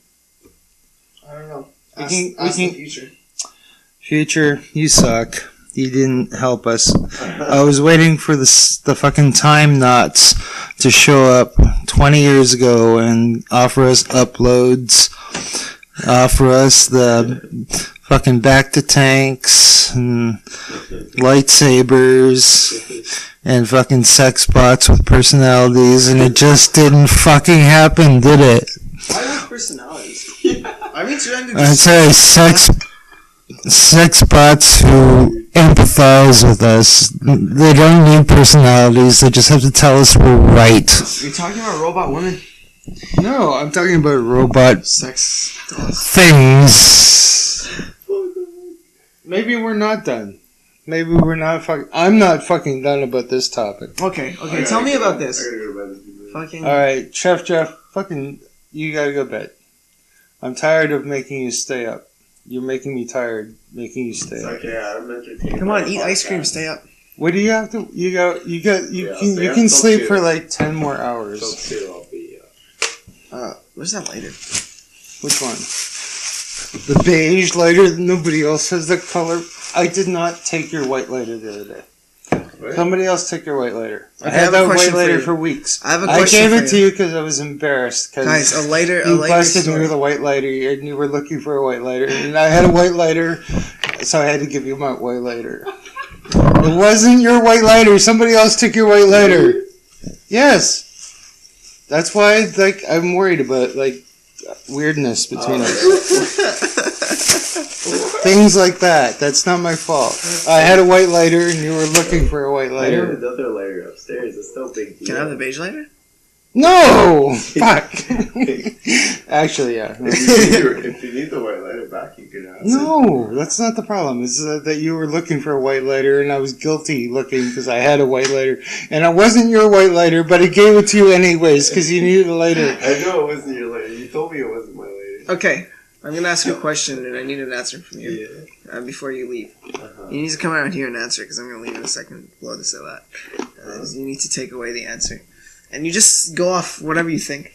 I don't know. Ask the future. Future, you suck. You didn't help us. I was waiting for the fucking time knots to show up 20 years ago and offer us uploads, offer us the fucking back to tanks and lightsabers and fucking sex bots with personalities, and it just didn't fucking happen, did it? Why with personalities? I mean, I'd say sex bots who empathize with us. They don't need personalities. They just have to tell us we're right. You're talking about robot women? No, I'm talking about robot Sex things. Maybe we're not done. Maybe we're not fucking... I'm not fucking done about this topic. Okay, tell me about this. I gotta go to bed. Fucking... Alright, Chef Jeff, fucking... You gotta go to bed. I'm tired of making you stay up. You're making me tired making you stay It's up. okay, I'm entertained. Come on, eat ice cream, stay up. What do you have to... You stay up can till sleep 2. for like 10 more hours. Till 2, I'll be... Where's that lighter? Which one? The beige lighter that nobody else has the color. I did not take your white lighter the other day. What? Somebody else took your white lighter. Okay, I had I have a that white question for lighter you. for weeks. I have a question gave for it you. to you because I was embarrassed. Guys, a lighter busted me story. with a white lighter and you were looking for a white lighter. And I had a white lighter, so I had to give you my white lighter. It wasn't your white lighter. Somebody else took your white lighter. Yes. That's why, I'm worried about, weirdness between us. Things like that. That's not my fault. I had a white lighter and you were looking for a white I have lighter. another lighter upstairs. It's no big deal. Can I have the beige lighter? No! Fuck! Actually, yeah. If you need the white lighter back, you can ask. No, that's not the problem. It's that you were looking for a white lighter, and I was guilty looking because I had a white lighter. And it wasn't your white lighter, but it gave it to you anyways because you needed a lighter. I know it wasn't your lighter. You told me it wasn't my lighter. Okay, I'm gonna ask you a question, and I need an answer from you before you leave. You need to come around here and answer because I'm gonna leave in a second. Blow to say that. You need to take away the answer, and you just go off whatever you think.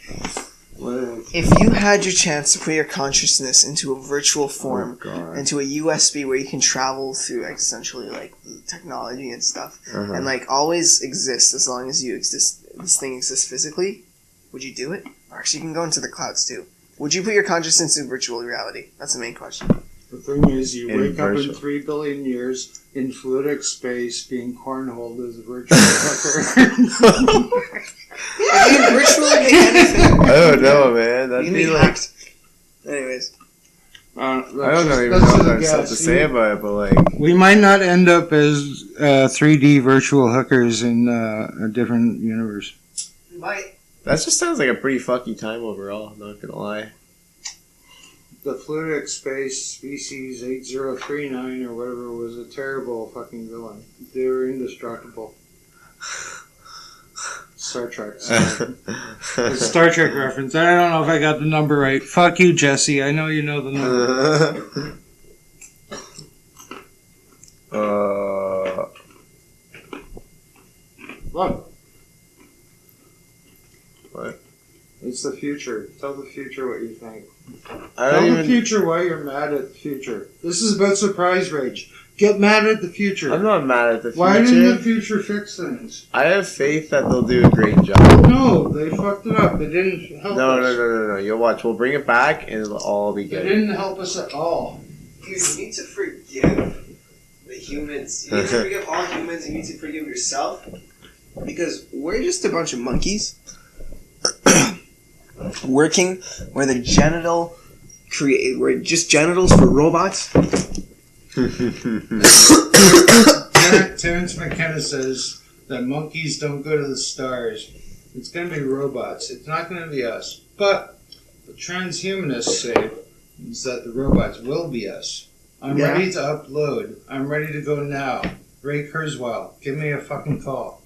If you had your chance to put your consciousness into a virtual form, into a USB where you can travel through essentially like technology and stuff, and like always exist as long as you exist, this thing exists physically, would you do it? Or actually, you can go into the clouds too. Would you put your consciousness in virtual reality? That's the main question. The thing is, you wake up in 3 billion years in fluidic space being cornholed as a virtual hooker. You can virtually make anything. I don't know, man. That'd You can be be like. hacked. Anyways. I don't even know what I have to say about it, but like. We might not end up as 3D virtual hookers in a different universe. We might. That just sounds like a pretty fucky time overall, not gonna lie. The fluidic space species 8039 or whatever was a terrible fucking villain. They were indestructible. Star Trek. Star Trek reference. I don't know if I got the number right. Fuck you, Jesse. I know you know the number. Look. What? It's the future. Tell the future what you think. I Tell don't the even. future why you're mad at the future. This is about surprise rage. Get mad at the future. I'm not mad at the future. Why didn't the future fix things? I have faith that they'll do a great job. No, they fucked it up. They didn't help No, us. no. You'll watch. We'll bring it back and it'll all be They good. didn't help us at all. Dude, you need to forgive the humans. You need to forgive all humans. You need to forgive yourself. Because we're just a bunch of monkeys working where the genital we're just genitals for robots. Terrence McKenna says that monkeys don't go to the stars. It's going to be robots. It's not going to be us. But the transhumanists say is that the robots will be us. I'm ready to upload. I'm ready to go now. Ray Kurzweil, give me a fucking call.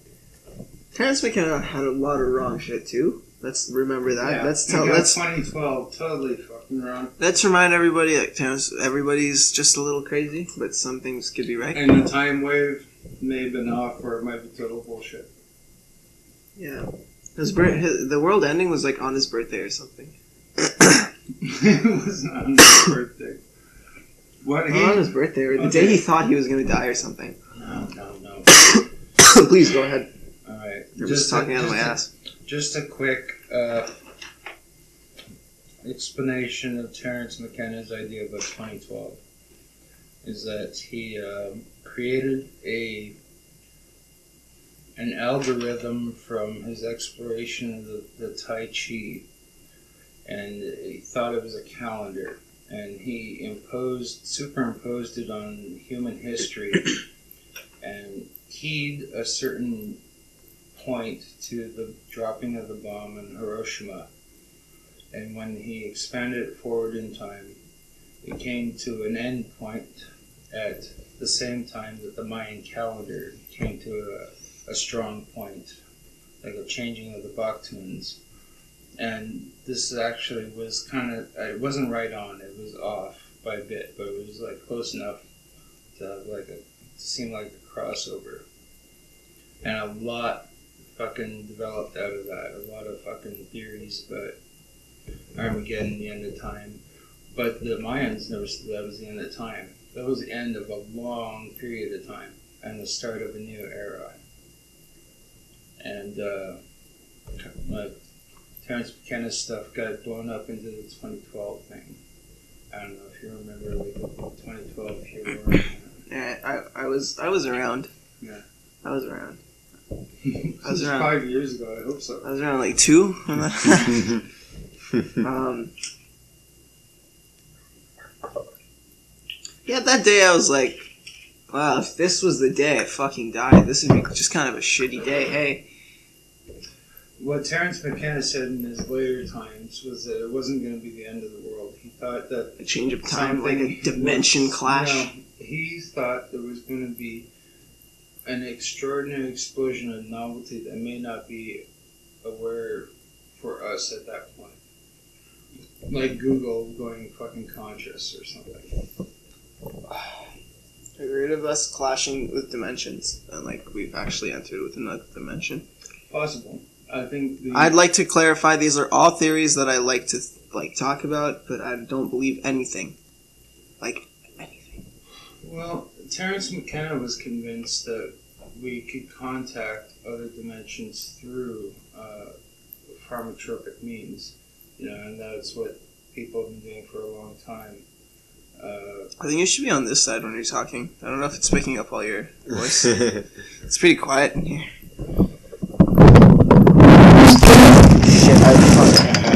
Terrence McKenna had a lot of wrong shit too. Let's remember that. Yeah, Let's you got let's 2012 totally fucking wrong. let's remind everybody that everybody's just a little crazy, but some things could be right. And the time wave may have been off, or it might be total bullshit. Yeah, the world ending was like on his birthday or something. It was not on his birthday. What On his birthday, or the day he thought he was going to die or something. No. Please go ahead. All right. I'm just talking out of my ass. Just a quick explanation of Terrence McKenna's idea about 2012 is that he created an algorithm from his exploration of the Tai Chi, and he thought it was a calendar, and he superimposed it on human history and keyed a certain point to the dropping of the bomb in Hiroshima. And when he expanded it forward in time, it came to an end point at the same time that the Mayan calendar came to a strong point, like a changing of the Baktuns. And this actually was kind of, it wasn't right on, it was off by a bit, but it was like close enough to have like to seem like a crossover. And a lot fucking developed out of that. A lot of fucking theories about Armageddon, the end of time. But the Mayans never said that was the end of time. That was the end of a long period of time and the start of a new era. And Terrence McKenna's stuff got blown up into the 2012 thing. I don't know if you remember like the 2012 hero. Yeah, I was around. Yeah. I was around. This was 5 years ago, I hope so. I was around like 2. Yeah, that day I was like, wow, if this was the day I fucking died, this would be just kind of a shitty day. Hey. what Terence McKenna said in his later times was that it wasn't going to be the end of the world. He thought that A change of time, like a dimension clash. No, he thought there was going to be an extraordinary explosion of novelty that may not be aware for us at that point. Like Google going fucking conscious or something. Have you heard of us clashing with dimensions? And like we've actually entered with another dimension. Possible. I think I'd like to clarify these are all theories that I like to talk about, but I don't believe anything. Like anything. Well, Terence McKenna was convinced that we could contact other dimensions through pharmacotropic means, and that's what people have been doing for a long time. I think you should be on this side when you're talking. I don't know if it's picking up all your voice. It's pretty quiet in here. Shit,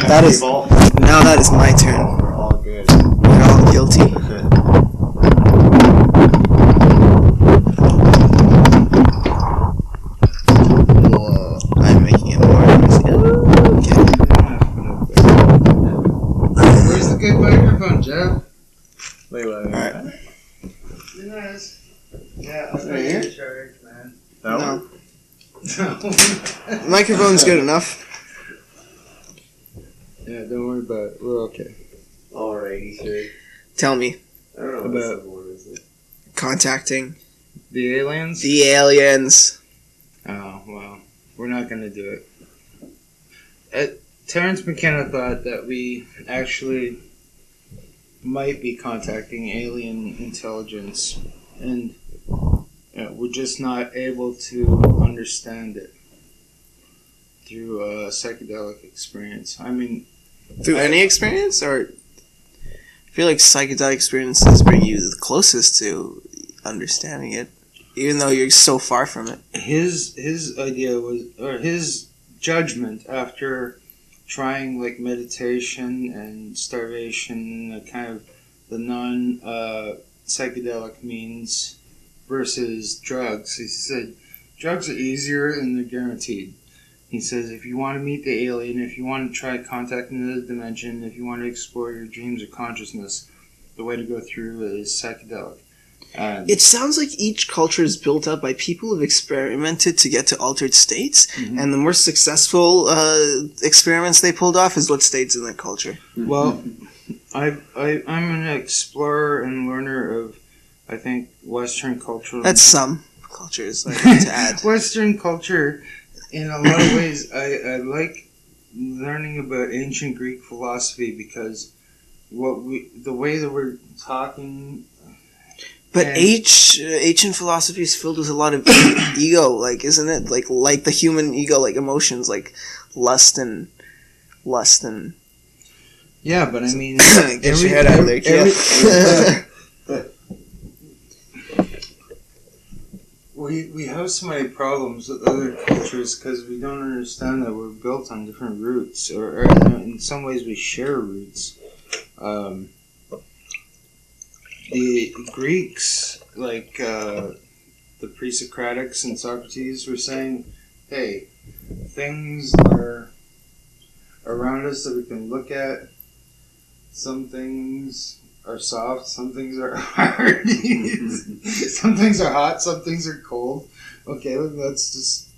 that is now that is my turn. We're all good. We're all guilty. Whoa. I'm making it more easy. Okay. Where's the good microphone, Jeff? Wait. Alright. Nice. Yeah, I'll Right here? in charge, man. That No. one? The microphone's good enough. Yeah, don't worry about it. We're okay. Alrighty, sir. Tell me. I don't know what About- this one is. Contacting The aliens? the aliens. Oh, well, we're not going to do it. Terence McKenna thought that we actually might be contacting alien intelligence, and we're just not able to understand it through a psychedelic experience. I mean, Through any experience? Or I feel like psychedelic experiences bring you the closest to understanding it, even though you're so far from it. his idea was, or his judgment after trying like meditation and starvation, kind of the non psychedelic means versus drugs. He said drugs are easier and they're guaranteed. He says if you want to meet the alien, if you want to try contacting another dimension, if you want to explore your dreams or consciousness, the way to go through it is psychedelic. It sounds like each culture is built up by people who've experimented to get to altered states, and the more successful experiments they pulled off is what stays in their culture. Well, I'm an explorer and learner of, I think, Western culture. That's some cultures, I like to add. Western culture, in a lot of ways, I like learning about ancient Greek philosophy because the way that we're talking. But And- ancient philosophy is filled with a lot of ego, like, isn't it? Like the human ego, like emotions, like lust and. Yeah, but I mean, Get your head out of there, kid. We have so many problems with other cultures because we don't understand that we're built on different roots, or in some ways we share roots. The Greeks, like the pre-Socratics and Socrates, were saying, hey, things are around us that we can look at. Some things are soft, some things are hard. Some things are hot, some things are cold. Okay, let's just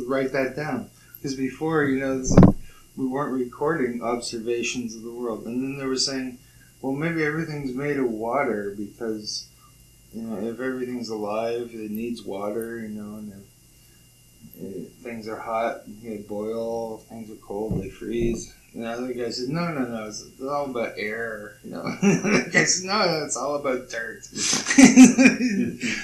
write that down. Because before, we weren't recording observations of the world. And then they were saying, well, maybe everything's made of water because, if everything's alive, it needs water, and if things are hot, they boil, things are cold, they freeze. And the other guy said, no, it's all about air, The guy said, no, it's all about dirt.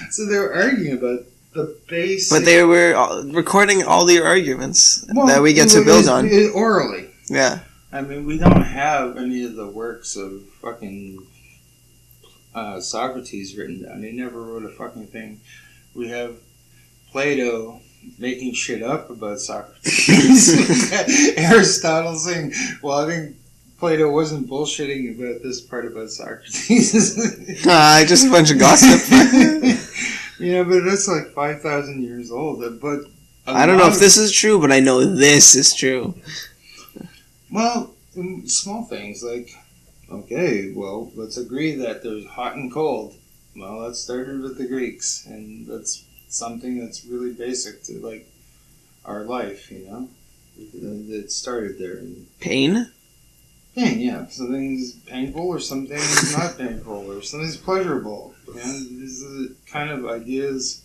So they were arguing about the basic... But they were recording all your arguments that we get to build on. Orally. Yeah. I mean, we don't have any of the works of fucking Socrates written down. He never wrote a fucking thing. We have Plato making shit up about Socrates. Aristotle saying, well, I think Plato wasn't bullshitting about this part about Socrates. Just a bunch of gossip. But that's like 5,000 years old. But I don't know if this is true, but I know this is true. Well, small things like, okay, well, let's agree that there's hot and cold. Well, that started with the Greeks, and that's something that's really basic to like our life, you know. It started there. Pain? Pain, yeah. Something's painful, or something's not painful, or something's pleasurable. And these are the kind of ideas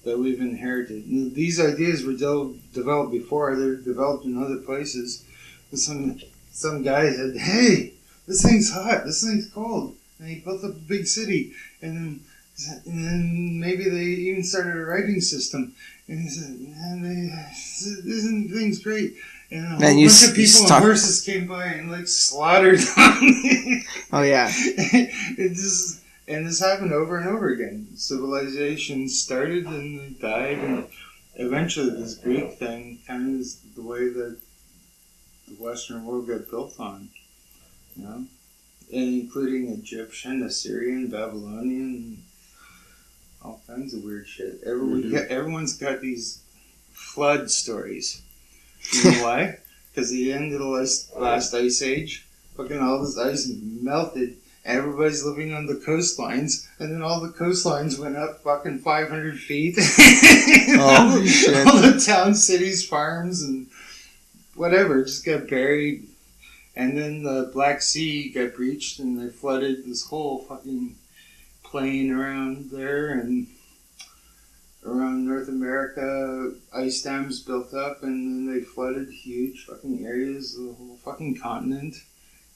that we've inherited. And these ideas were developed before. They're developed in other places. And some guy said, "Hey, this thing's hot. This thing's cold," and he built up a big city. And then maybe they even started a writing system. And he said, "Man, isn't things great?" And a whole bunch of people on horses came by and like slaughtered them. Oh yeah. And this happened over and over again. Civilization started and they died, and eventually this Greek thing kind of is the way that the Western world got built on, you know, and including Egyptian, Assyrian, Babylonian, all kinds of weird shit. Everyone's got these flood stories. You know why? Because the end of the last ice age, fucking all this ice melted. Everybody's living on the coastlines, and then all the coastlines went up fucking 500 feet. Oh, shit. All the towns, cities, farms, and whatever just got buried. And then the Black Sea got breached, and they flooded this whole fucking plain around there, and around North America, ice dams built up, and then they flooded huge fucking areas of the whole fucking continent.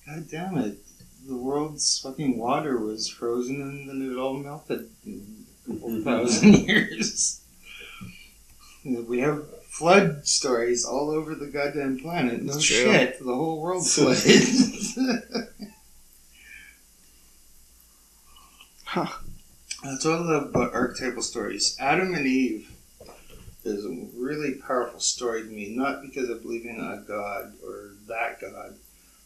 God damn it. The world's fucking water was frozen, and then it all melted in a couple thousand years. We have flood stories all over the goddamn planet. No shit, the whole world flooded. Huh. That's what I love about archetypal stories. Adam and Eve is a really powerful story to me, not because I believe in a god or that god,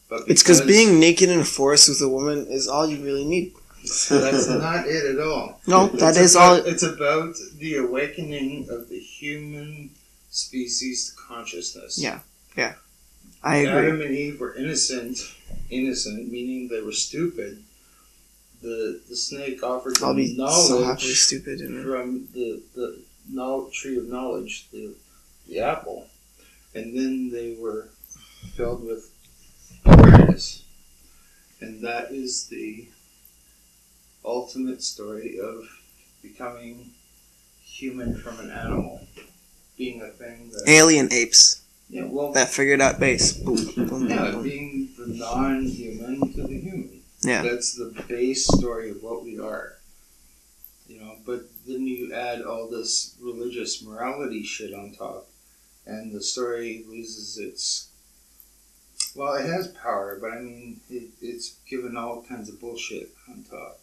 but it's because being naked in a forest with a woman is all you really need. That's not it at all. No, that is all. It's about the awakening of the human species to consciousness. Yeah. I agree. Adam and Eve were innocent meaning they were stupid. The snake offered them knowledge so happily stupid from the tree of knowledge, the apple, and then they were filled with awareness, and that is the ultimate story of becoming human from an animal, being a thing that alien apes. Yeah, well, that figured out base. Boom, boom, yeah, boom. being the non-human to the human. Yeah, that's the base story of what we are. You know, but then you add all this religious morality shit on top, and the story loses its. Well, it has power, but I mean, it's given all kinds of bullshit on top.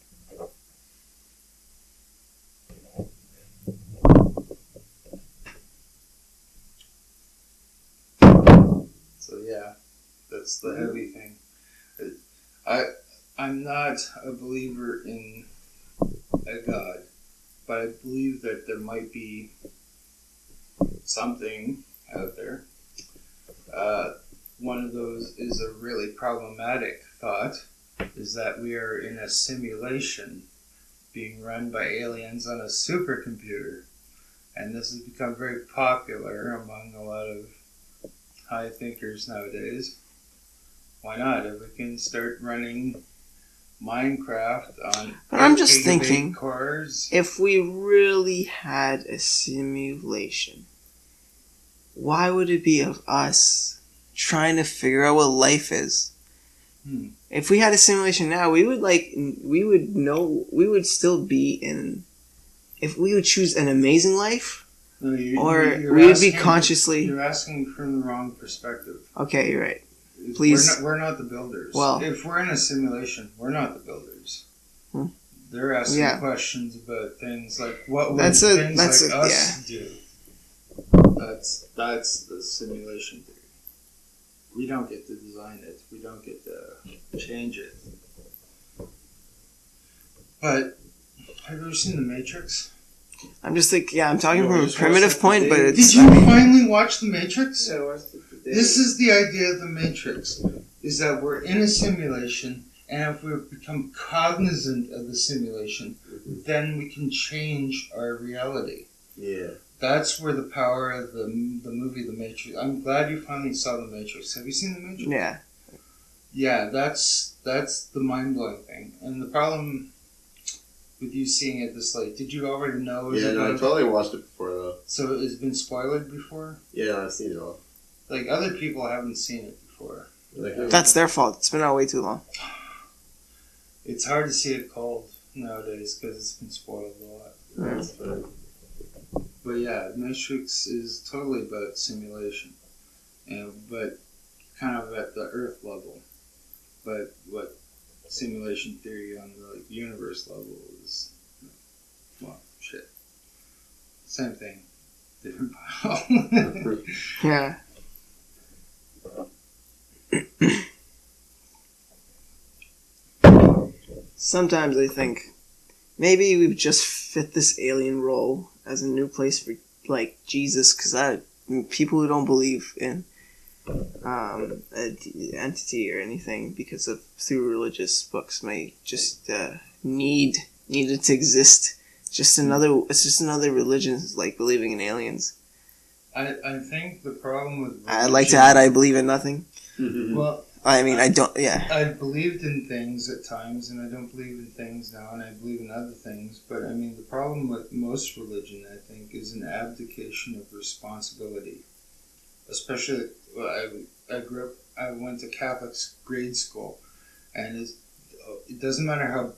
So yeah, that's the heavy thing. I'm not a believer in a god, but I believe that there might be something out there. One of those is a really problematic thought, is that we are in a simulation being run by aliens on a supercomputer. And this has become very popular among a lot of high thinkers nowadays. Why not? If we can start running Minecraft on I'm just thinking, cores. If we really had a simulation, why would it be of us trying to figure out what life is? If we had a simulation now, we would still be in. If we would choose an amazing life, we would be consciously. You're asking from the wrong perspective. Okay, you're right. Please. We're not the builders. Well, if we're in a simulation, we're not the builders. They're asking questions about things like what would us do. That's the simulation theory. We don't get to design it. We don't get to change it. But have you ever seen The Matrix? I'm just like, yeah, I'm talking You from a just primitive watched point, it but today? it's. Did you finally watch The Matrix? Yeah, I watched it today. This is the idea of The Matrix, is that we're in a simulation, and if we become cognizant of the simulation, then we can change our reality. Yeah. That's where the power of the movie The Matrix. I'm glad you finally saw The Matrix. Have you seen The Matrix? Yeah. Yeah, that's the mind-blowing thing. And the problem with you seeing it this late, did you already know? It was Yeah, no, I about- totally watched it before, though. So it's been spoiled before? Yeah, I've seen it all. Like, other people haven't seen it before. Like, That's their fault. It's been out way too long. It's hard to see it cold nowadays because it's been spoiled a lot. that's fine. But yeah, Matrix is totally about simulation, but kind of at the Earth level. But what simulation theory on the universe level is, well, shit. Same thing, different pile. Yeah. Sometimes I think maybe we've just fit this alien role as a new place for like Jesus, because people who don't believe in an entity or anything because of through religious books may just need it to exist. It's just another religion, like believing in aliens. I think the problem with I'd like to add, I believe in nothing. well, I mean, I don't. Yeah. I've believed in things at times, and I don't believe in things now, and I believe in other things. But I mean, the problem with most religion, I think, is an abdication of responsibility. Especially, I grew up. I went to Catholic grade school, and it doesn't matter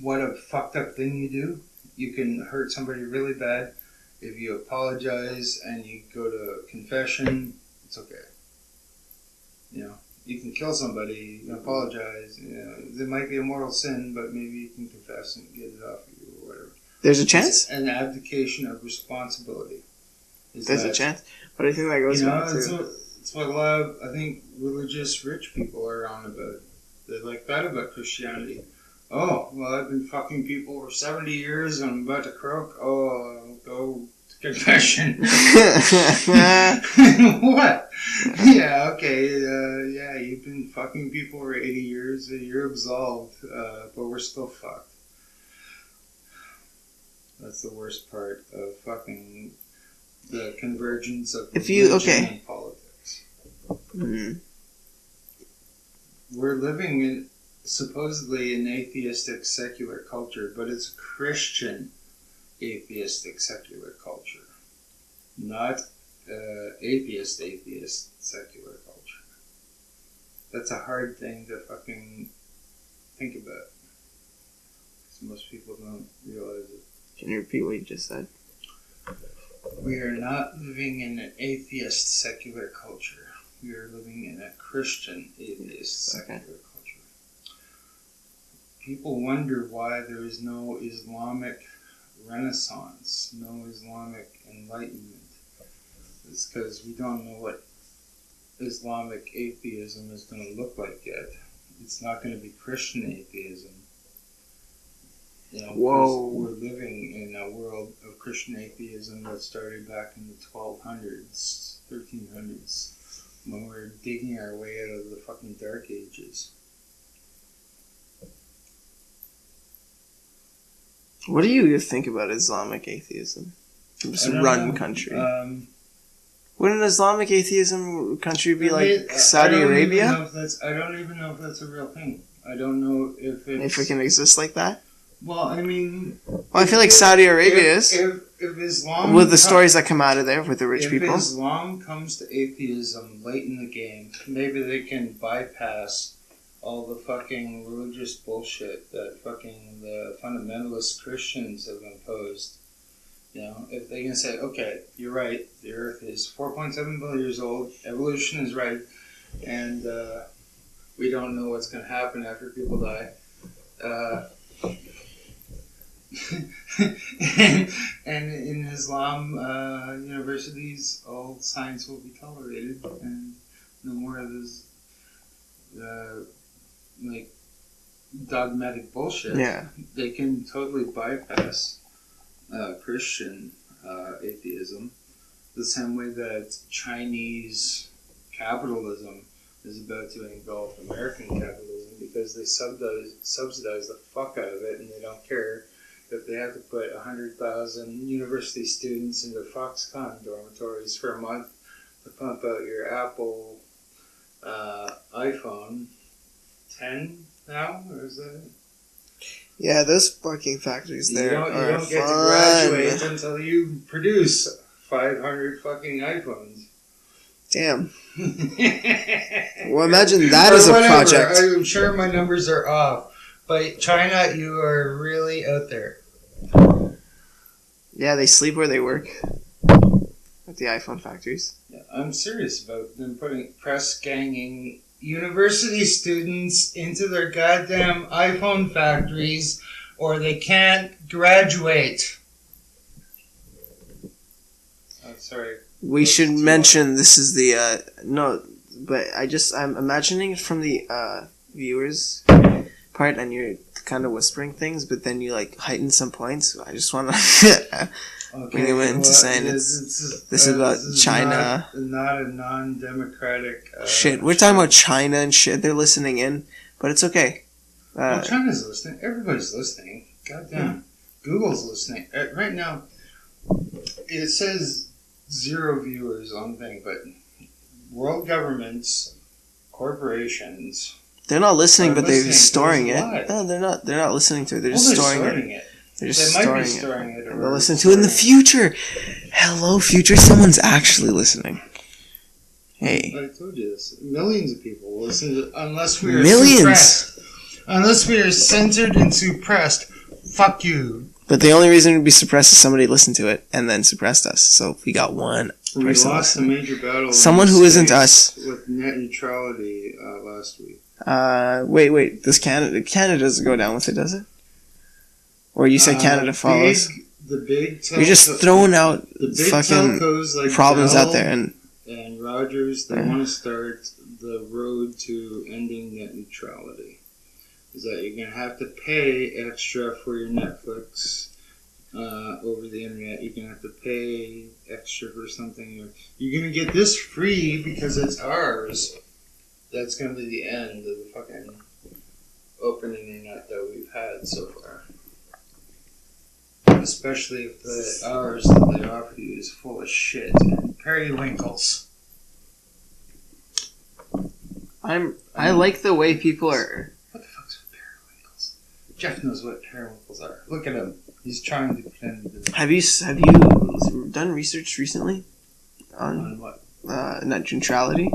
what a fucked up thing you do. You can hurt somebody really bad. If you apologize and you go to confession, it's okay. You know. You can kill somebody, you can apologize. You know, there might be a mortal sin, but maybe you can confess and get it off you or whatever. There's a chance? It's an abdication of responsibility. There's a chance? What do you think that goes back to? It's what a lot of, I think, religious rich people are on about. They're like that about Christianity. Oh, well, I've been fucking people for 70 years and I'm about to croak. Oh, I'll go to confession. What? Yeah, okay. Yeah, you've been fucking people for 80 years. You're absolved, but we're still fucked. That's the worst part of fucking the convergence of religion and politics. Mm-hmm. We're living in supposedly an atheistic secular culture, but it's a Christian atheistic secular culture, not atheist secular culture. That's a hard thing to fucking think about, because most people don't realize it. Can you repeat what you just said? We are not living in an atheist secular culture. We are living in a Christian atheist secular culture. People wonder why there is no Islamic Renaissance, no Islamic Enlightenment. It's because we don't know what Islamic atheism is going to look like yet. It's not going to be Christian atheism. You know, Whoa. we're living in a world of Christian atheism that started back in the 1200s, 1300s, when we were digging our way out of the fucking Dark Ages. What do you think about Islamic atheism? It's a run country. Wouldn't Islamic atheism country be like Saudi Arabia? I don't even know if that's a real thing. I don't know if If it can exist like that? Well, I mean... Well, I feel like Saudi Arabia is. If Islam... With the stories that come out of there with the rich people. If Islam comes to atheism late in the game, maybe they can bypass all the fucking religious bullshit that fucking the fundamentalist Christians have imposed. You know, if they can say, okay, you're right, the Earth is 4.7 billion years old, evolution is right, and we don't know what's going to happen after people die. and in Islam universities, all science will be tolerated, and no more of this like dogmatic bullshit. Yeah. They can totally bypass Christian atheism, the same way that Chinese capitalism is about to engulf American capitalism because they subsidize the fuck out of it, and they don't care if they have to put 100,000 university students into Foxconn dormitories for a month to pump out your Apple iPhone 10 now, or is that it? Yeah, those fucking factories there You are don't get to fun. graduate until you produce 500 fucking iPhones. Damn. Well, imagine that as a project. I'm sure my numbers are off, but China, you are really out there. Yeah, they sleep where they work. At the iPhone factories. Yeah, I'm serious about them putting press ganging university students into their goddamn iPhone factories, or they can't graduate. Oh, sorry. We should mention this is the no, but I'm imagining it from the viewers part, and you're kind of whispering things, but then you like heighten some points. I just want to bring him into saying this is about China. Not a non-democratic. Shit, we're talking about China and shit. They're listening in, but it's okay. Well, China's listening. Everybody's listening. Goddamn, Google's listening right now. It says 0 viewers on thing, but world governments, corporations. They're not listening, but they're storing it. Live. No, they're not. They're not listening to it. They're just They're storing sorting it. it. They're just They might be storing storing it. it. And they'll listen to it in the future. Hello, future. Someone's actually listening. Hey. I told you this. Millions of people will listen to unless we are Millions. suppressed. Unless we are censored and suppressed. Fuck you. But the only reason it would be suppressed is somebody listened to it and then suppressed us. So we got one We person lost a listening. major battle. Someone in who isn't space us. with net neutrality last week. Wait. Does Canada doesn't go down with it, does it? Or you said Canada follows? The big You're just throwing out the big fucking telcos like problems Bell out there, and Rogers, they Yeah. want to start the road to ending net neutrality. Is that you're going to have to pay extra for your Netflix over the internet. You're going to have to pay extra for something. You're going to get this free because it's ours. That's going to be the end of the fucking open internet that we've had so far. Especially if the ours that they offer you is full of shit and periwinkles. I like the way people are. What the fuck's with periwinkles? Jeff knows what periwinkles are. Look at him. He's trying to pretend to do Have you done research recently on on what? net neutrality?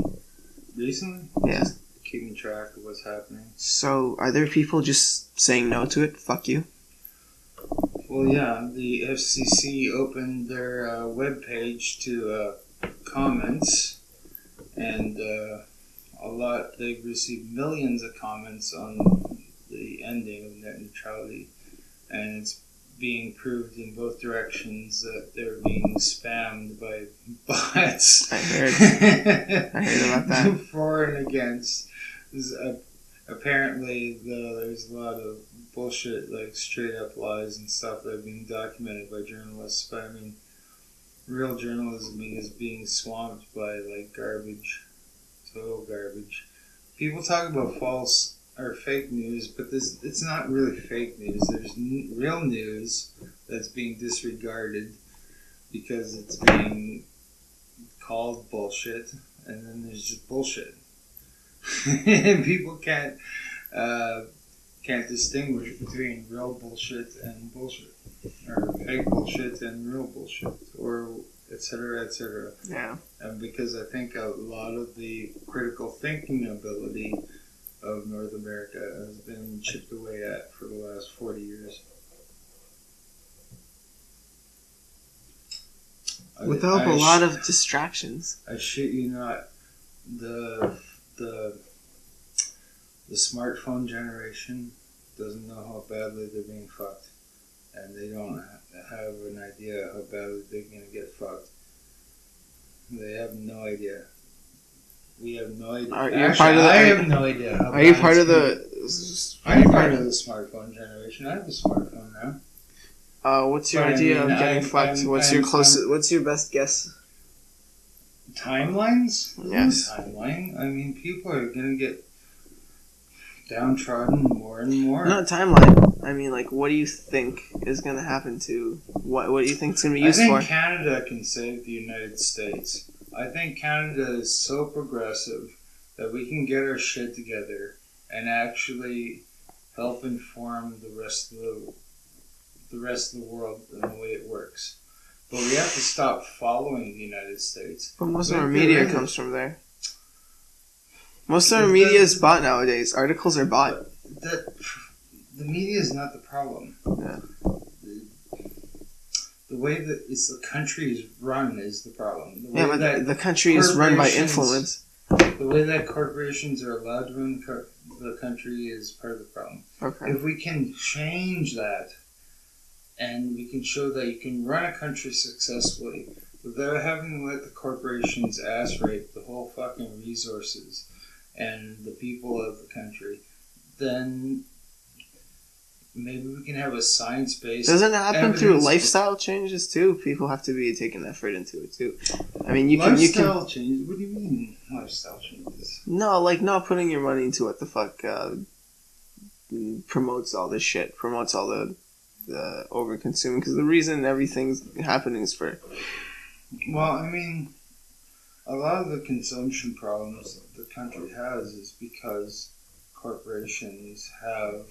Recently? Yeah. Just keeping track of what's happening. So are there people just saying no to it? Fuck you. Well, yeah, the FCC opened their webpage to comments, and they've received millions of comments on the ending of net neutrality, and it's being proved in both directions that they're being spammed by bots. I heard about that. For and against. Apparently, there's a lot of bullshit, like straight up lies and stuff that have been documented by journalists. But I mean, real journalism is being swamped by like garbage, total garbage. People talk about false or fake news, but it's not really fake news. There's real news that's being disregarded because it's being called bullshit, and then there's just bullshit. And people can't distinguish between real bullshit and bullshit, or fake bullshit and real bullshit, or etc. etc. Yeah. And because I think a lot of the critical thinking ability of North America has been chipped away at for the last 40 years. Without a lot of distractions. I shit you not, the smartphone generation doesn't know how badly they're being fucked, and they don't have an idea how badly they're gonna get fucked. They have no idea. We have no idea. I have no idea. Are you part of the? I'm part of the smartphone generation. I have a smartphone now. What's your But I idea mean, of getting fucked? What's your closest? What's your best guess? Timelines? Yes. Timeline? I mean, people are gonna get downtrodden more and more. Not timeline. I mean, like, what do you think is gonna happen to what? What do you think it's gonna be I used think for? Canada can save the United States. I think Canada is so progressive that we can get our shit together and actually help inform the rest of the world in the way it works. But we have to stop following the United States. But most of Like, our get media rid of comes it. from there. Most of our media is bought nowadays. Articles are bought. The media is not the problem. Yeah. The way that the country is run is the problem. The way Yeah, but that the country is run by corporations- influence. The way that corporations are allowed to run the country is part of the problem. Okay. If we can change that, and we can show that you can run a country successfully without having to let the corporations ass rape the whole fucking resources and the people of the country, then maybe we can have a science-based. Doesn't it happen through evidence- lifestyle changes too? People have to be taking effort into it too. I mean, you can lifestyle changes. What do you mean lifestyle changes? no, like not putting your money into what the fuck promotes all this shit, promotes all the over consuming. Because the reason everything's happening is for Well, I mean, a lot of the consumption problems that the country has is because corporations have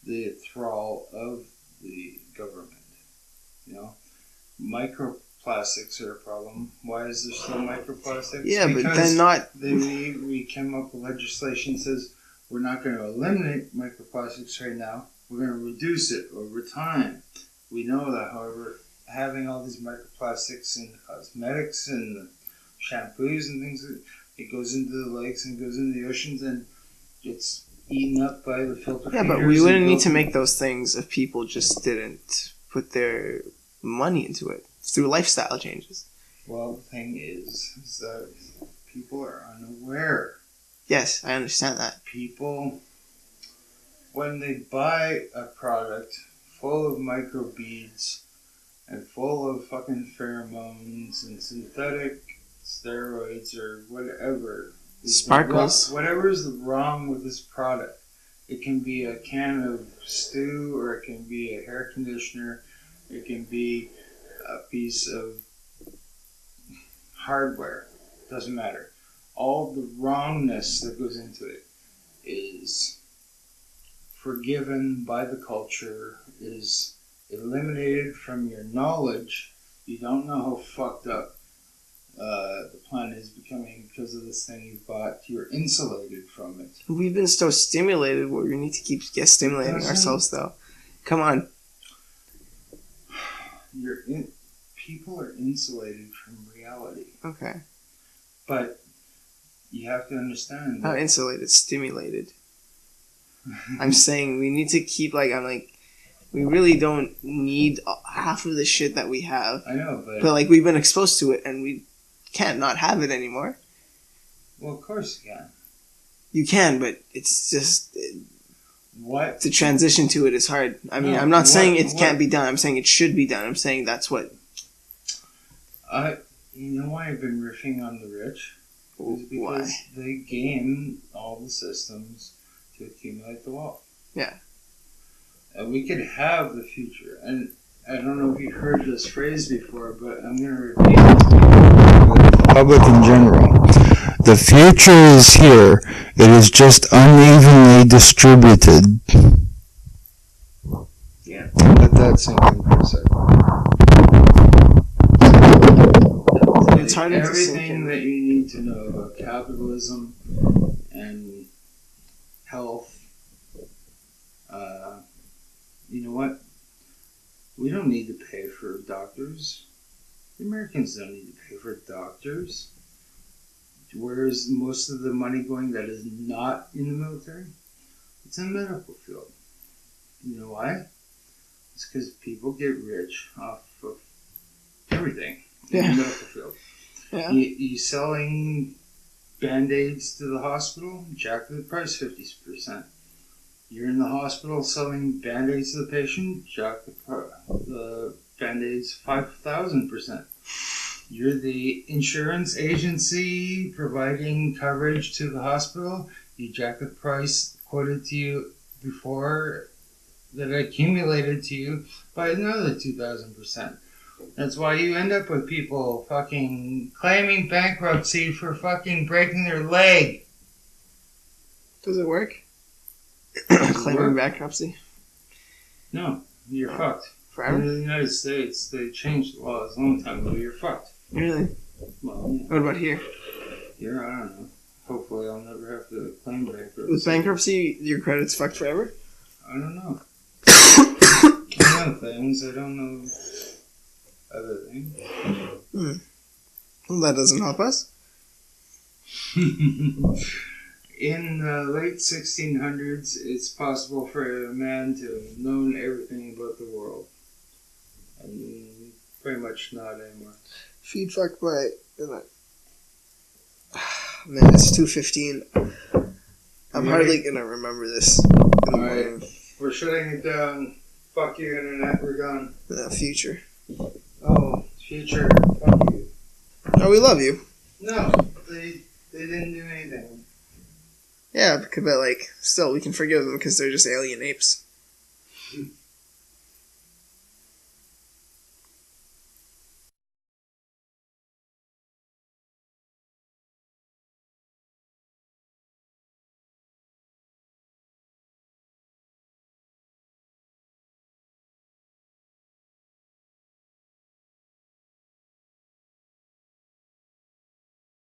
the thrall of the government. You know, microplastics are a problem. Why is there still microplastics? yeah, but Because then not we came up with legislation that says we're not going to eliminate microplastics right now. We're going to reduce it over time. We know that, however, having all these microplastics in the cosmetics and the shampoos and things, it goes into the lakes and goes into the oceans and it's eaten up by the filter yeah, but feeders we and wouldn't need built- to make those things if people just didn't put their money into it through lifestyle changes. Well, the thing is that people are unaware. Yes, I understand that. People, when they buy a product full of microbeads and full of fucking pheromones and synthetic steroids or whatever, Sparkles. whatever is wrong with this product, it can be a can of stew or it can be a hair conditioner, it can be a piece of hardware, doesn't matter. All the wrongness that goes into it is forgiven by the culture, is eliminated from your knowledge. You don't know how fucked up the planet is becoming because of this thing you've bought. You're insulated from it. We've been so stimulated where we need to keep stimulating Doesn't- ourselves though. Come on. People are insulated from reality. Okay. But you have to understand Not that insulated, stimulated. I'm saying we need to keep we really don't need half of the shit that we have. I know, but But we've been exposed to it and we can't not have it anymore. well, of course you can. You can, but it's just What? the transition to it is hard. I mean, No, I'm not saying it what- can't be done. I'm saying it should be done. I'm saying that's what. You know why I've been riffing on the rich? Is because Why? they game all the systems to accumulate the wealth. Yeah. And we could have the future. And I don't know if you've heard this phrase before, but I'm going to repeat it to the public in general. The future is here. It is just unevenly distributed. Yeah. Let that sink in for a second. It's harder to sink Everything in. that you need to know about capitalism and health. You know what? We don't need to pay for doctors. The Americans don't need to pay for doctors. Where's most of the money going that is not in the military? It's in the medical field. You know why? It's because people get rich off of everything in Yeah. the medical field. Yeah. You selling Band-Aids to the hospital, jack the price 50%. You're in the hospital selling band-aids to the patient, jack the band-aids 5,000%. You're the insurance agency providing coverage to the hospital, you jack the price quoted to you before that accumulated to you by another 2,000%. That's why you end up with people fucking claiming bankruptcy for fucking breaking their leg. Does it work? Does it Claiming work? bankruptcy No, you're fucked. forever? In the United States, they changed the laws a long time ago. You're fucked. Really? Well, yeah. What about here? Here, I don't know. Hopefully, I'll never have to claim bankruptcy. With bankruptcy, your credit's fucked forever? I don't know. I know things. I don't know other things. Well, that doesn't help us. In the late 1600s, it's possible for a man to have known everything about the world. And pretty much not anymore. Feed fucked by... Man, it's 2:15. I'm Yeah. hardly gonna remember this in the Alright. morning. We're shutting it down. Fuck you, internet. We're gone. Future. Oh, future. Fuck you. Oh, we love you. No, they didn't do anything. Yeah, but like, still, we can forgive them because they're just alien apes.